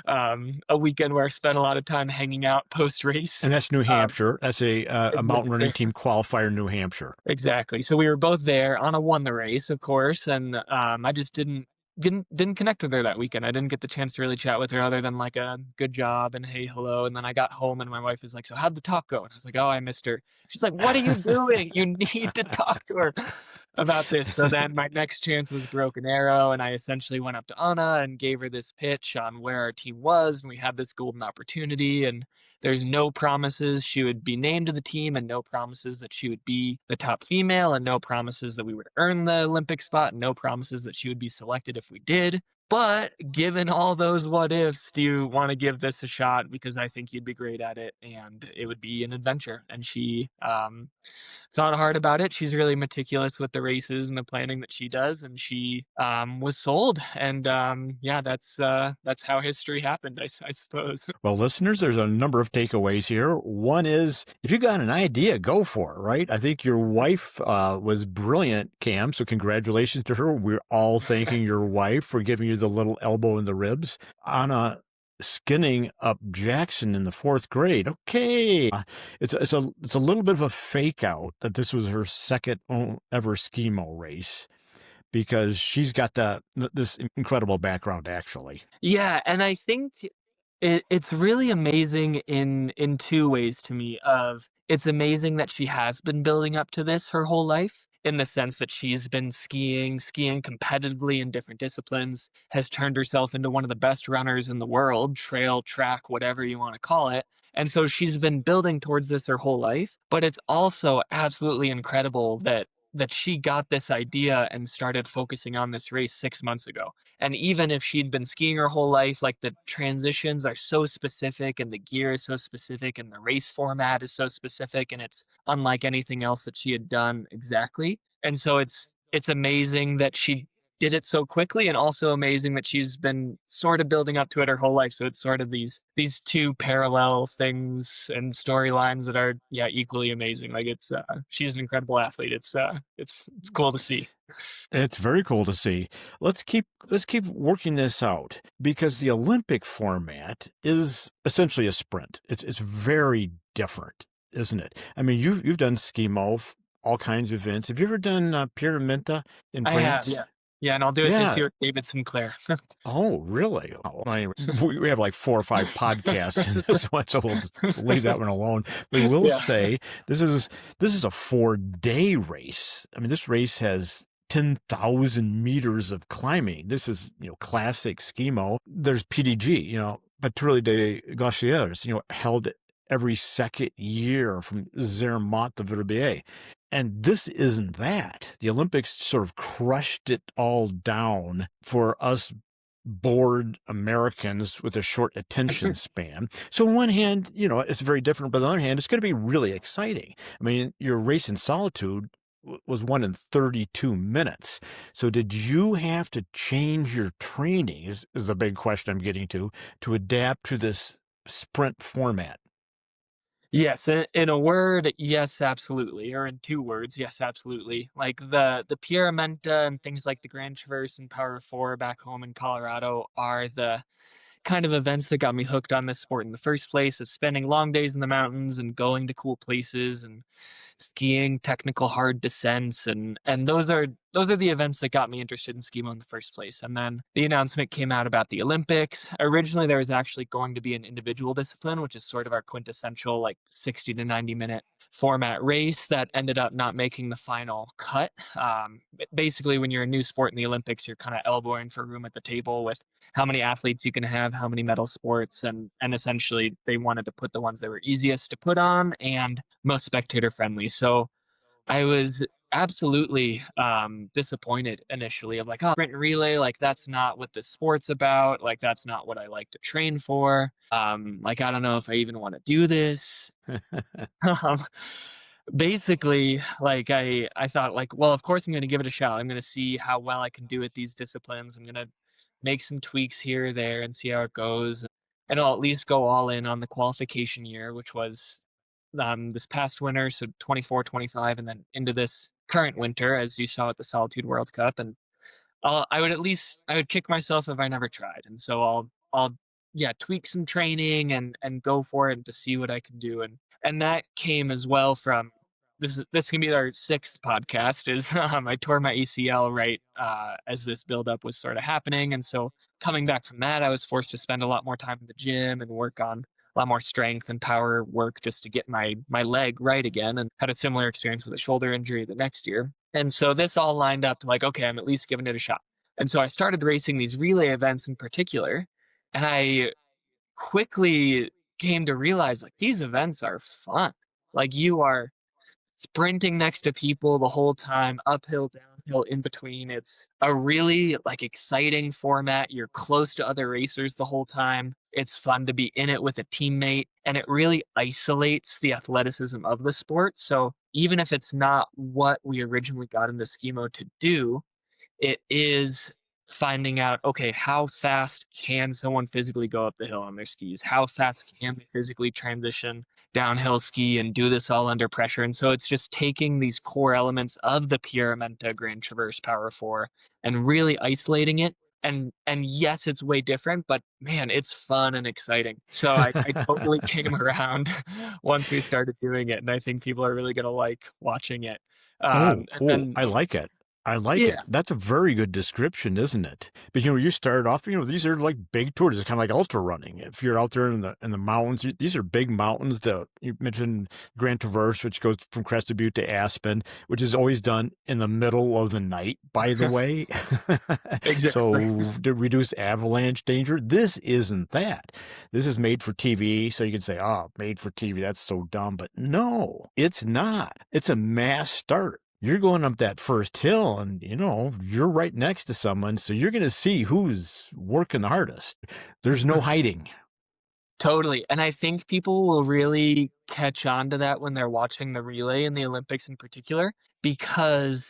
a weekend where I spent a lot of time hanging out post race. And that's New Hampshire. That's a mountain running Exactly. team qualifier in New Hampshire. Exactly. So we were both there. Anna won the race, of course, and I just didn't connect with her that weekend. I didn't get the chance to really chat with her other than like a good job and hey, hello. And then I got home and my wife was like, so how'd the talk go? And I was like, oh, I missed her. She's like, what are you doing? You need to talk to her about this. So then my next chance was Broken Arrow. And I essentially went up to Anna and gave her this pitch on where our team was. And we had this golden opportunity. And there's no promises she would be named to the team, and no promises that she would be the top female, and no promises that we would earn the Olympic spot, and no promises that she would be selected if we did. But given all those what ifs, do you want to give this a shot? Because I think you'd be great at it, and it would be an adventure. And she thought hard about it. She's really meticulous with the races and the planning that she does, and she was sold. And yeah, that's how history happened, I suppose. Well, listeners, there's a number of takeaways here. One is, if you got an idea, go for it, right? I think your wife was brilliant, Cam, so congratulations to her. We're all thanking your wife for giving you the little elbow in the ribs. Anna skinning up Jackson in the 4th grade. Okay. It's a little bit of a fake out that this was her second ever Skimo race, because she's got this incredible background, actually. Yeah, and I think it's really amazing in two ways to me. Of it's amazing that she has been building up to this her whole life, in the sense that she's been skiing competitively in different disciplines, has turned herself into one of the best runners in the world, trail, track, whatever you want to call it. And so she's been building towards this her whole life. But it's also absolutely incredible that she got this idea and started focusing on this race 6 months ago. And even if she'd been skiing her whole life, like the transitions are so specific and the gear is so specific and the race format is so specific and it's unlike anything else that she had done exactly. And so it's amazing that she did it so quickly, and also amazing that she's been sort of building up to it her whole life. So it's sort of these two parallel things and storylines that are equally amazing. Like she's an incredible athlete. It's cool to see. It's very cool to see. Let's keep working this out, because the Olympic format is essentially a sprint. It's very different, isn't it? I mean, you've done Skimo, all kinds of events. Have you ever done Pyramenta in France? I have, yeah. Yeah, and I'll do it this year with David Sinclair. Oh, really? Oh, we have like 4 or 5 podcasts in this one, so we'll leave that one alone. But we'll say this is a 4-day race. I mean, this race has 10,000 meters of climbing. This is, classic Skimo. There's PDG, Patrouille des Glaciers, held every second year from Zermatt to Verbier. And this isn't that. The Olympics sort of crushed it all down for us bored Americans with a short attention span. So on one hand, it's very different, but on the other hand, it's going to be really exciting. I mean, your race in Solitude was won in 32 minutes. So did you have to change your training, is the big question I'm getting to adapt to this sprint format? Yes, in a word, yes, absolutely. Or in 2 words, yes, absolutely. Like the Pyramenta and things like the Grand Traverse and Power 4 back home in Colorado are the kind of events that got me hooked on this sport in the first place, of spending long days in the mountains and going to cool places and skiing technical hard descents, and those are the events that got me interested in Skimo in the first place. And then the announcement came out about the Olympics. Originally there was actually going to be an individual discipline, which is sort of our quintessential like 60 to 90 minute format race, that ended up not making the final cut. Basically, when you're a new sport in the Olympics, you're kind of elbowing for room at the table with how many athletes you can have, how many medal sports, and essentially they wanted to put the ones that were easiest to put on and most spectator friendly. So I was absolutely disappointed initially, of like, oh, sprint and relay, like that's not what the sport's about, like that's not what I like to train for. Like I don't know if I even want to do this. Basically, like I thought like, well, of course I'm going to give it a shot. I'm going to see how well I can do at these disciplines. I'm going to make some tweaks here or there and see how it goes. And I'll at least go all in on the qualification year, which was this past winter, so 24, 25, and then into this current winter, as you saw at the Solitude World Cup. And I would kick myself if I never tried. And so I'll yeah, tweak some training and go for it to see what I can do. And that came as well from this can be our sixth podcast is I tore my ACL right as this buildup was sort of happening. And so coming back from that, I was forced to spend a lot more time in the gym and work on a lot more strength and power work just to get my leg right again, and had a similar experience with a shoulder injury the next year. And so this all lined up to like, okay, I'm at least giving it a shot. And so I started racing these relay events in particular, and I quickly came to realize like these events are fun. Like you are sprinting next to people the whole time, uphill, downhill, in between. It's a really like exciting format. You're close to other racers the whole time. It's fun to be in it with a teammate, and it really isolates the athleticism of the sport. So even if it's not what we originally got into Skimo to do, it is finding out, okay, how fast can someone physically go up the hill on their skis? How fast can they physically transition downhill ski and do this all under pressure? And so it's just taking these core elements of the Pyramenta Grand Traverse Power 4 and really isolating it. And yes, it's way different, but man, it's fun and exciting. So I totally came around once we started doing it, and I think people are really gonna like watching it. And then I like it. I like it. yeah, That's a very good description, isn't it? But you started off, these are like big tours. It's kind of like ultra running. If you're out there in the mountains, these are big mountains. You mentioned Grand Traverse, which goes from Crested Butte to Aspen, which is always done in the middle of the night, by the way. exactly. So to reduce avalanche danger, this isn't that. This is made for TV. So you can say, oh, made for TV. That's so dumb. But no, it's not. It's a mass start. You're going up that first hill and, you're right next to someone. So you're going to see who's working the hardest. There's no hiding. Totally. And I think people will really catch on to that when they're watching the relay in the Olympics in particular, because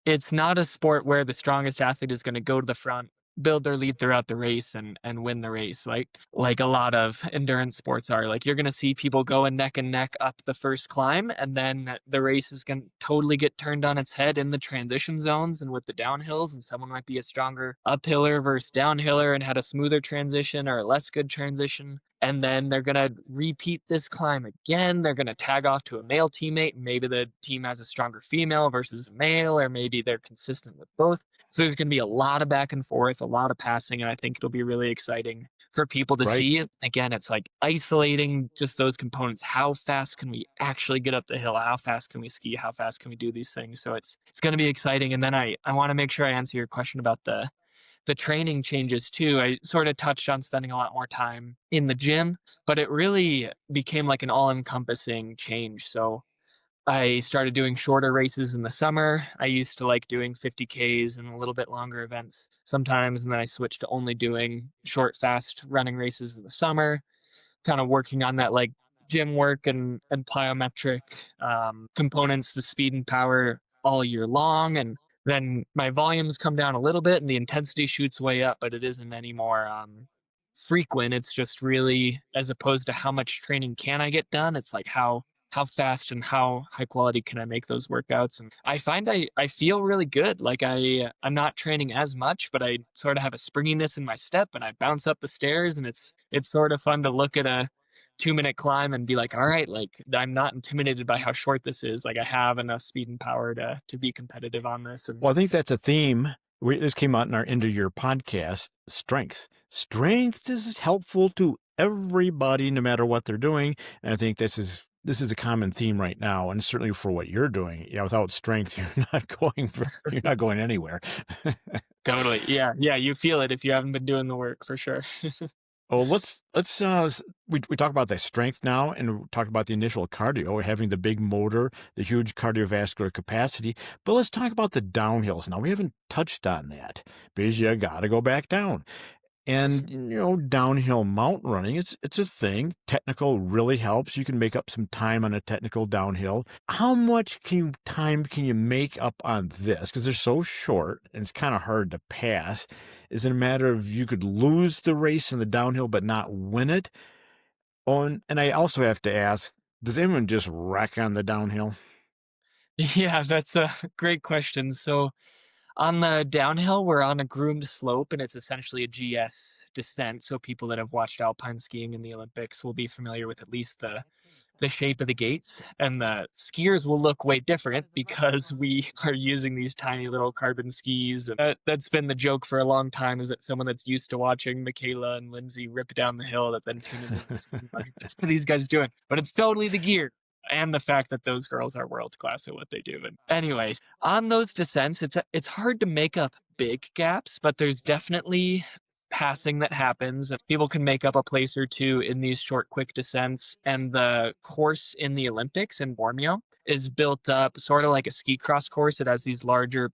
it's not a sport where the strongest athlete is going to go to the front, build their lead throughout the race and win the race. Like a lot of endurance sports are. Like you're going to see people going neck and neck up the first climb, and then the race is going to totally get turned on its head in the transition zones and with the downhills, and someone might be a stronger uphiller versus downhiller and had a smoother transition or a less good transition. And then they're going to repeat this climb again. They're going to tag off to a male teammate. Maybe the team has a stronger female versus a male, or maybe they're consistent with both. So there's going to be a lot of back and forth, a lot of passing, and I think it'll be really exciting for people to Right. see. Again, it's like isolating just those components. How fast can we actually get up the hill? How fast can we ski? How fast can we do these things? So it's going to be exciting. And then I want to make sure I answer your question about the training changes too. I sort of touched on spending a lot more time in the gym, but it really became like an all-encompassing change. So I started doing shorter races in the summer. I used to like doing 50Ks and a little bit longer events sometimes, and then I switched to only doing short, fast running races in the summer, kind of working on that like gym work and plyometric components, the speed and power all year long. And then my volumes come down a little bit and the intensity shoots way up, but it isn't any more frequent. It's just really, as opposed to how much training can I get done, it's like how fast and how high quality can I make those workouts. And I find I feel really good. Like I'm not training as much, but I sort of have a springiness in my step and I bounce up the stairs, and it's sort of fun to look at a 2-minute climb and be like, all right, like I'm not intimidated by how short this is. Like I have enough speed and power to be competitive on this. And Well, I think that's a theme. This came out in our end of year podcast, strength. Strength is helpful to everybody, no matter what they're doing. And I think this is a common theme right now, and certainly for what you're doing. Yeah, without strength, you're not going anywhere. totally. Yeah. Yeah. You feel it if you haven't been doing the work for sure. Oh, let's we talk about the strength now, and we talk about the initial cardio, having the big motor, the huge cardiovascular capacity. But let's talk about the downhills now. We haven't touched on that because you got to go back down. And, downhill mountain running, it's a thing. Technical really helps. You can make up some time on a technical downhill. How much time can you make up on this? Because they're so short and it's kind of hard to pass. Is it a matter of you could lose the race in the downhill but not win it? Oh, and I also have to ask, does anyone just wreck on the downhill? Yeah, that's a great question. So on the downhill, we're on a groomed slope, and it's essentially a GS descent. So people that have watched alpine skiing in the Olympics will be familiar with at least the shape of the gates, and the skiers will look way different because we are using these tiny little carbon skis. And that's been the joke for a long time, is that someone that's used to watching Michaela and Lindsay rip down the hill that then tune into the ski, like, what are these guys doing? But it's totally the gear and the fact that those girls are world class at what they do. And anyways, on those descents, it's hard to make up big gaps, but there's definitely passing that happens. People can make up a place or two in these short, quick descents. And the course in the Olympics in Bormio is built up sort of like a ski cross course. It has these larger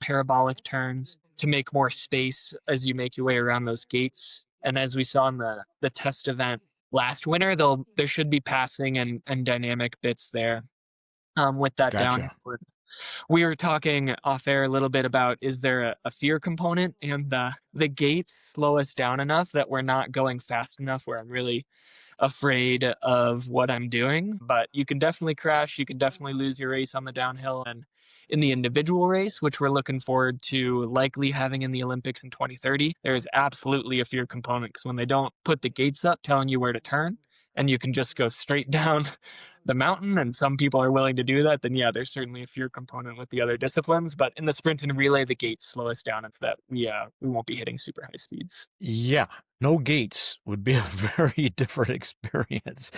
parabolic turns to make more space as you make your way around those gates. And as we saw in the test event last winter, there should be passing and dynamic bits there with that downhill. Gotcha. We were talking off air a little bit about, is there a fear component, and the gates slow us down enough that we're not going fast enough where I'm really afraid of what I'm doing. But you can definitely crash, you can definitely lose your race on the downhill. And in the individual race, which we're looking forward to likely having in the Olympics in 2030, there's absolutely a fear component, because when they don't put the gates up telling you where to turn and you can just go straight down the mountain, and some people are willing to do that, then yeah, there's certainly a fear component with the other disciplines. But in the sprint and relay, the gates slow us down enough that we won't be hitting super high speeds. Yeah, no gates would be a very different experience.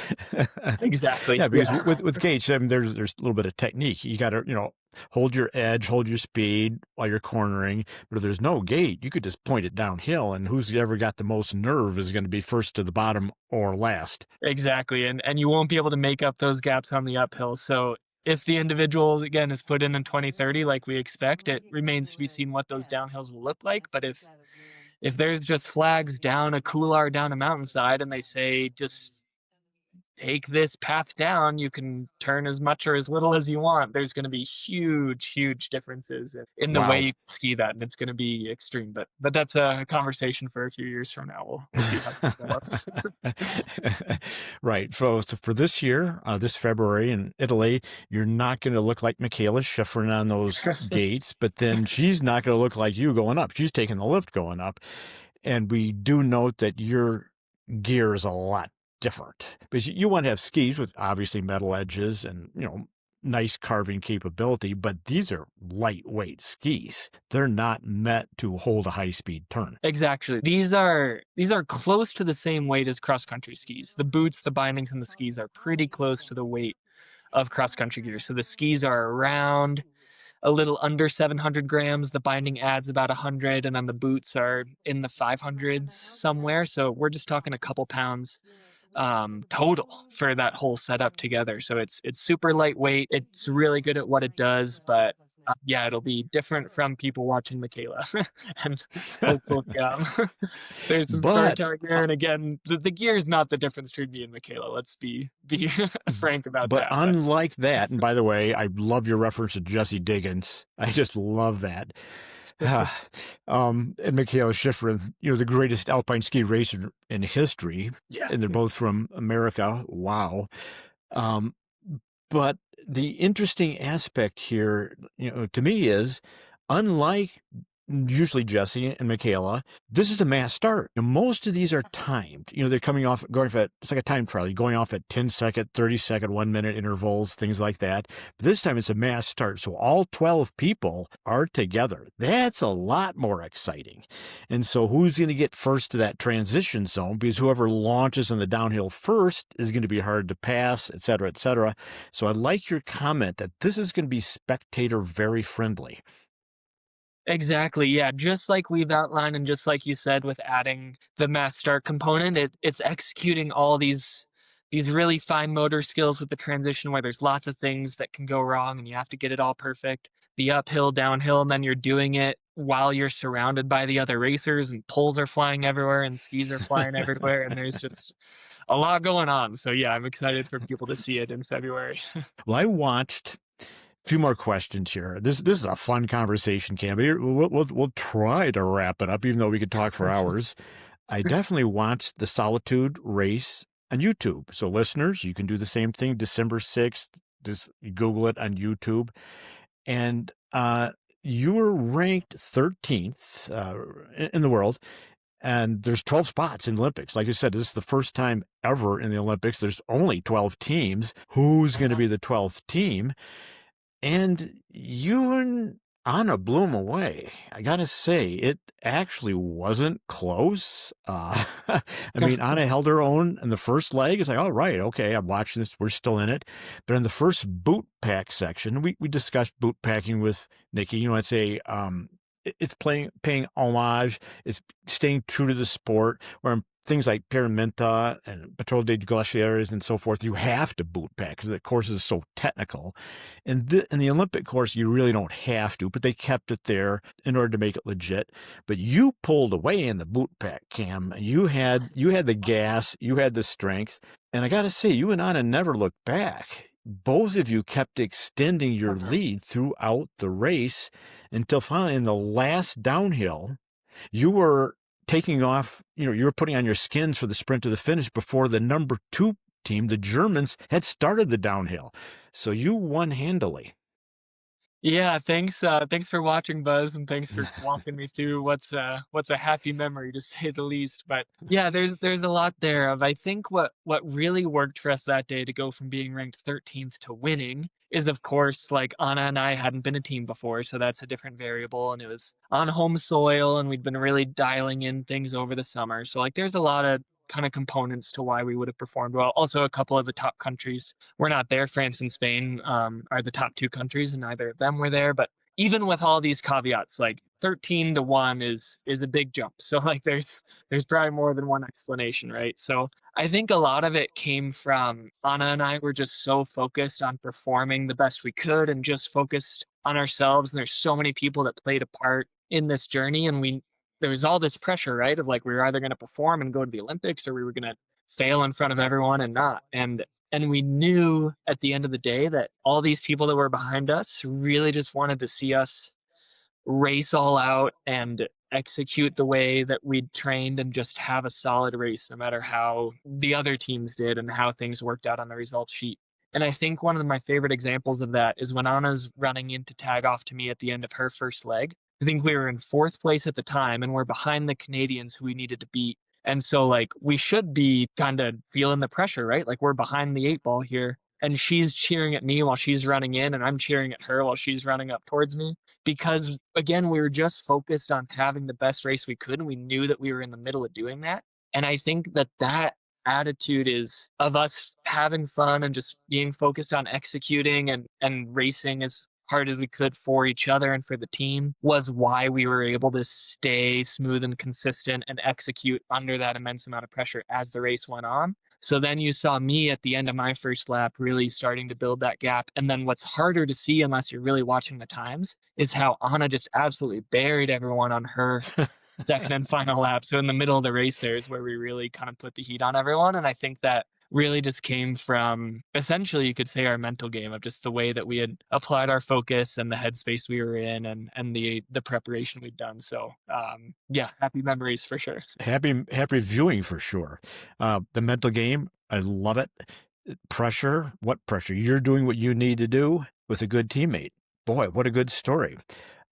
Exactly. Yeah, because with gates, I mean, there's a little bit of technique. You got to, hold your edge, hold your speed while you're cornering. But if there's no gate, you could just point it downhill, and who's ever got the most nerve is going to be first to the bottom or last. Exactly. And you won't be able to make up those gaps on the uphill. So if the individual, again, is put in 2030 like we expect, it remains to be seen what those downhills will look like. But if there's just flags down a couloir down a mountainside and they say just take this path down, you can turn as much or as little as you want, there's going to be huge differences in the way Wow. you ski that, and it's going to be extreme. But that's a conversation for a few years from now. We'll see how it develops. Right. So for this year, this February in Italy, you're not going to look like Michaela Schifrin on those gates, but then she's not going to look like you going up. She's taking the lift going up. And we do note that your gear is a lot different, because you want to have skis with obviously metal edges and, nice carving capability, but these are lightweight skis. They're not meant to hold a high-speed turn. Exactly. These are close to the same weight as cross-country skis. The boots, the bindings, and the skis are pretty close to the weight of cross-country gear. So the skis are around a little under 700 grams. The binding adds about 100, and then the boots are in the 500s somewhere. So we're just talking a couple pounds total for that whole setup together. So it's super lightweight. It's really good at what it does, but yeah, it'll be different from people watching Michaela. And hopefully there's some storytelling there. And again, the gear is not the difference between me and Michaela. Let's be frank about that. But unlike that, and by the way, I love your reference to Jesse Diggins. I just love that. And Michaela Schifrin, the greatest alpine ski racer in history. Yeah. And they're both from America. Wow. But the interesting aspect here, to me is, unlike usually Jesse and Michaela, this is a mass start. Most of these are timed. They're going off at, it's like a time trial. You're going off at 10-second, 30-second, 1-minute intervals, things like that. But this time it's a mass start. So all 12 people are together. That's a lot more exciting. And so who's going to get first to that transition zone? Because whoever launches on the downhill first is going to be hard to pass, et cetera, et cetera. So I like your comment that this is going to be spectator very friendly. Exactly. Yeah. Just like we've outlined, and just like you said, with adding the mass start component, it's executing all these really fine motor skills with the transition, where there's lots of things that can go wrong and you have to get it all perfect. The uphill, downhill, and then you're doing it while you're surrounded by the other racers and poles are flying everywhere and skis are flying everywhere and there's just a lot going on. So yeah, I'm excited for people to see it in February. Well, I watched a few more questions here. This is a fun conversation, Cam. We'll try to wrap it up, even though we could talk for hours. I definitely watched the Solitude race on YouTube. So listeners, you can do the same thing. December 6th, just Google it on YouTube. And you were ranked 13th in the world. And there's 12 spots in the Olympics. Like I said, this is the first time ever in the Olympics. There's only 12 teams. Who's going to be the 12th team? And you and Anna blew them away. I got to say, it actually wasn't close. I mean, Anna held her own in the first leg. It's like, all right, okay, I'm watching this. We're still in it. But in the first boot pack section, we discussed boot packing with Nikki. You know, I'd say it's paying homage. It's staying true to the sport. Where things like Pyramenta and Patrol de Glaciares and so forth, you have to boot pack because the course is so technical. In the Olympic course, you really don't have to, but they kept it there in order to make it legit. But you pulled away in the boot pack, Cam. You had the gas, you had the strength, and I got to say, you and Anna never looked back. Both of you kept extending your lead throughout the race until finally in the last downhill, you were taking off, you were putting on your skins for the sprint to the finish before the number 2 team, the Germans, had started the downhill. So you won handily. Yeah, thanks for watching, Buzz, and thanks for walking me through what's a happy memory, to say the least. But yeah, there's a lot there of, I think what really worked for us that day to go from being ranked 13th to winning is, of course, like Anna and I hadn't been a team before, so that's a different variable, and it was on home soil, and we'd been really dialing in things over the summer. So like there's a lot of kind of components to why we would have performed well. Also, a couple of the top countries were not there. France and Spain are the top 2 countries, and neither of them were there. But even with all these caveats, like 13 to 1 is a big jump. So like there's probably more than one explanation, right? So I think a lot of it came from Anna and I were just so focused on performing the best we could and just focused on ourselves. And there's so many people that played a part in this journey, and there was all this pressure, right? Of like, we were either going to perform and go to the Olympics, or we were going to fail in front of everyone and not. And we knew at the end of the day that all these people that were behind us really just wanted to see us race all out and execute the way that we'd trained and just have a solid race, no matter how the other teams did and how things worked out on the results sheet. And I think one of my favorite examples of that is when Anna's running in to tag off to me at the end of her first leg. I think we were in 4th place at the time, and we're behind the Canadians who we needed to beat. And so, like, we should be kind of feeling the pressure, right? Like, we're behind the 8 ball here, and she's cheering at me while she's running in, and I'm cheering at her while she's running up towards me. Because, again, we were just focused on having the best race we could, and we knew that we were in the middle of doing that. And I think that attitude is of us having fun and just being focused on executing and racing as hard as we could for each other and for the team was why we were able to stay smooth and consistent and execute under that immense amount of pressure as the race went on. So then you saw me at the end of my first lap really starting to build that gap. And then what's harder to see unless you're really watching the times is how Anna just absolutely buried everyone on her second and final lap. So in the middle of the race there is where we really kind of put the heat on everyone. And I think that really just came from, essentially, you could say, our mental game of just the way that we had applied our focus and the headspace we were in and the preparation we'd done. So yeah, happy memories for sure. Happy viewing for sure. The mental game, I love it. Pressure, what pressure? You're doing what you need to do with a good teammate. Boy, what a good story.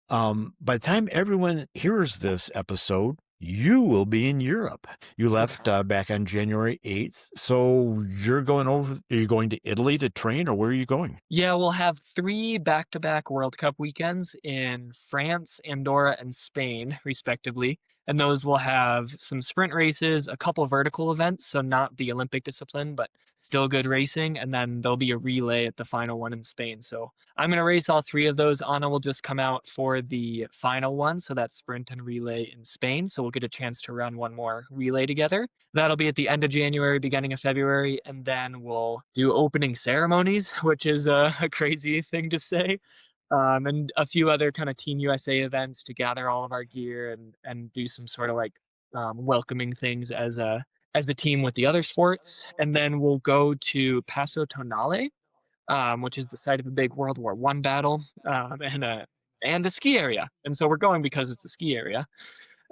By the time everyone hears this episode, you will be in Europe. You left back on January 8th. So you're going over, are you going to Italy to train, or where are you going? Yeah, we'll have 3 back-to-back World Cup weekends in France, Andorra, and Spain, respectively. And those will have some sprint races, a couple vertical events, so not the Olympic discipline, but still good racing. And then there'll be a relay at the final one in Spain. So I'm going to race all 3 of those. Anna will just come out for the final one. So that's sprint and relay in Spain. So we'll get a chance to run one more relay together. That'll be at the end of January, beginning of February. And then we'll do opening ceremonies, which is a crazy thing to say. and a few other kind of Team USA events to gather all of our gear and do some sort of like welcoming things as a team with the other sports. And then we'll go to Paso Tonale, which is the site of a big World War I battle, and a ski area. And so we're going because it's a ski area.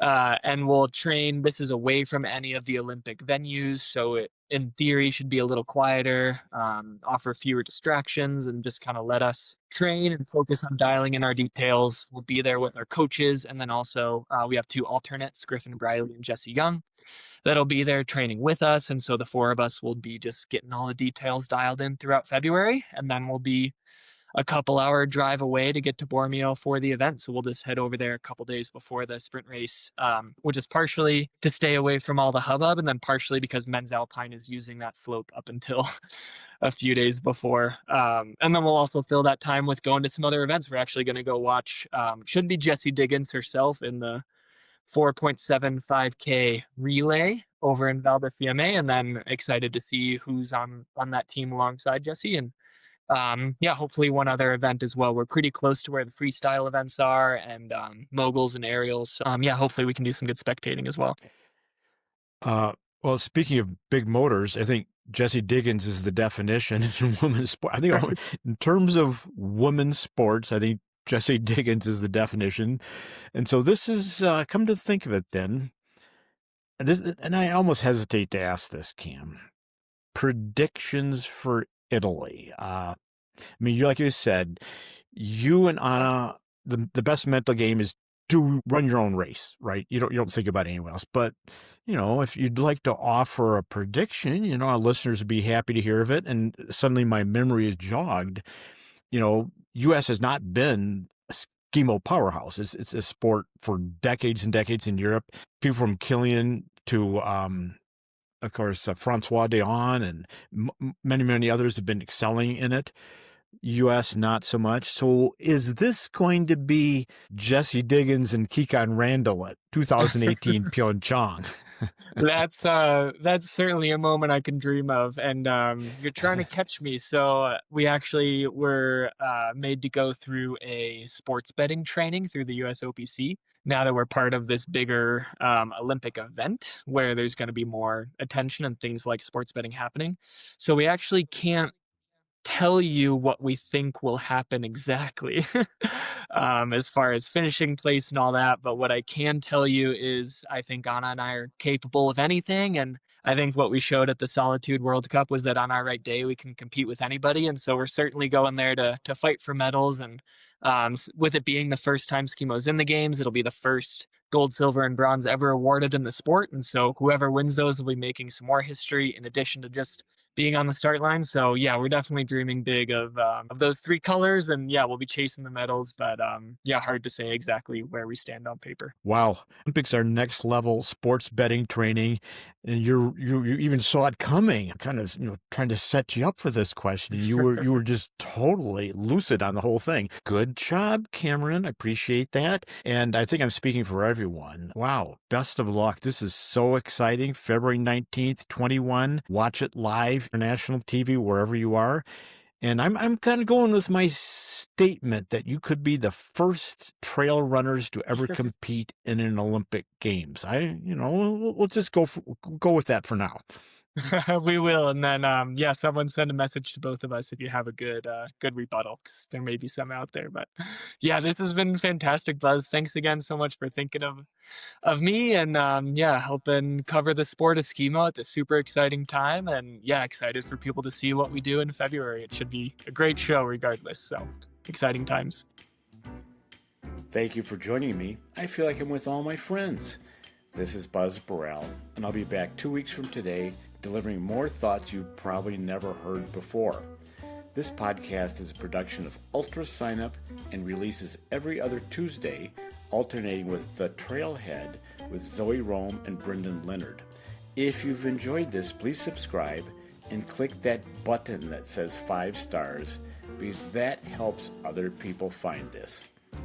And we'll train. This is away from any of the Olympic venues, so it, in theory, should be a little quieter, offer fewer distractions, and just kind of let us train and focus on dialing in our details. We'll be there with our coaches, and then also we have 2 alternates, Griffin Briley and Jesse Young, that'll be there training with us. And so the 4 of us will be just getting all the details dialed in throughout February, and then we'll be a couple-hour drive away to get to Bormio for the event. So we'll just head over there a couple days before the sprint race, which is partially to stay away from all the hubbub, and then partially because Men's Alpine is using that slope up until a few days before. And then we'll also fill that time with going to some other events. We're actually going to go watch, should be Jessie Diggins herself in the 4.75K relay over in Val di Fiemme, and then excited to see who's on that team alongside Jessie. And hopefully one other event as well. We're pretty close to where the freestyle events are, and moguls and aerials. Hopefully we can do some good spectating as well. Well, speaking of big motors, I think Jessie Diggins is the definition in women's sport. I think in terms of women's sports, I think Jessie Diggins is the definition. And so this is, come to think of it then, and I almost hesitate to ask this, Cam, predictions for Italy. I mean, like you said, you and Anna, the best mental game is to run your own race, right? You don't think about anyone else. But, if you'd like to offer a prediction, our listeners would be happy to hear of it. And suddenly my memory is jogged. U.S. has not been a Skimo powerhouse. It's a sport for decades and decades in Europe. People from Killian to, of course, Francois Deon and many, many others have been excelling in it. U.S. not so much. So is this going to be Jessie Diggins and Kikon Randall at 2018 Pyeongchang? That's certainly a moment I can dream of, and you're trying to catch me. So we actually were made to go through a sports betting training through the USOPC. Now that we're part of this bigger Olympic event where there's going to be more attention and things like sports betting happening. So we actually can't tell you what we think will happen exactly as far as finishing place and all that. But what I can tell you is I think Anna and I are capable of anything. And I think what we showed at the Solitude World Cup was that on our right day, we can compete with anybody. And so we're certainly going there to fight for medals. And with it being the first time Skimo's in the games, it'll be the first gold, silver, and bronze ever awarded in the sport. And so whoever wins those will be making some more history in addition to just being on the start line. So yeah, we're definitely dreaming big of those 3 colors, and yeah, we'll be chasing the medals, but hard to say exactly where we stand on paper. Wow. Olympics are next level sports betting training, and you even saw it coming, kind of, trying to set you up for this question. You were just totally lucid on the whole thing. Good job, Cameron. I appreciate that. And I think I'm speaking for everyone. Wow. Best of luck. This is so exciting. February 19th, 21. Watch it live, international TV, wherever you are. And I'm kind of going with my statement that you could be the first trail runners to ever compete in an Olympic Games. We'll just go with that for now. We will. And then, someone send a message to both of us if you have a good rebuttal, because there may be some out there. But yeah, this has been fantastic, Buzz. Thanks again so much for thinking of me and, helping cover the sport of Skimo at this super exciting time. And yeah, excited for people to see what we do in February. It should be a great show regardless. So exciting times. Thank you for joining me. I feel like I'm with all my friends. This is Buzz Burrell, and I'll be back 2 weeks from today, delivering more thoughts you've probably never heard before. This podcast is a production of Ultra Sign Up and releases every other Tuesday, alternating with The Trailhead with Zoe Rome and Brendan Leonard. If you've enjoyed this, please subscribe and click that button that says 5 stars, because that helps other people find this.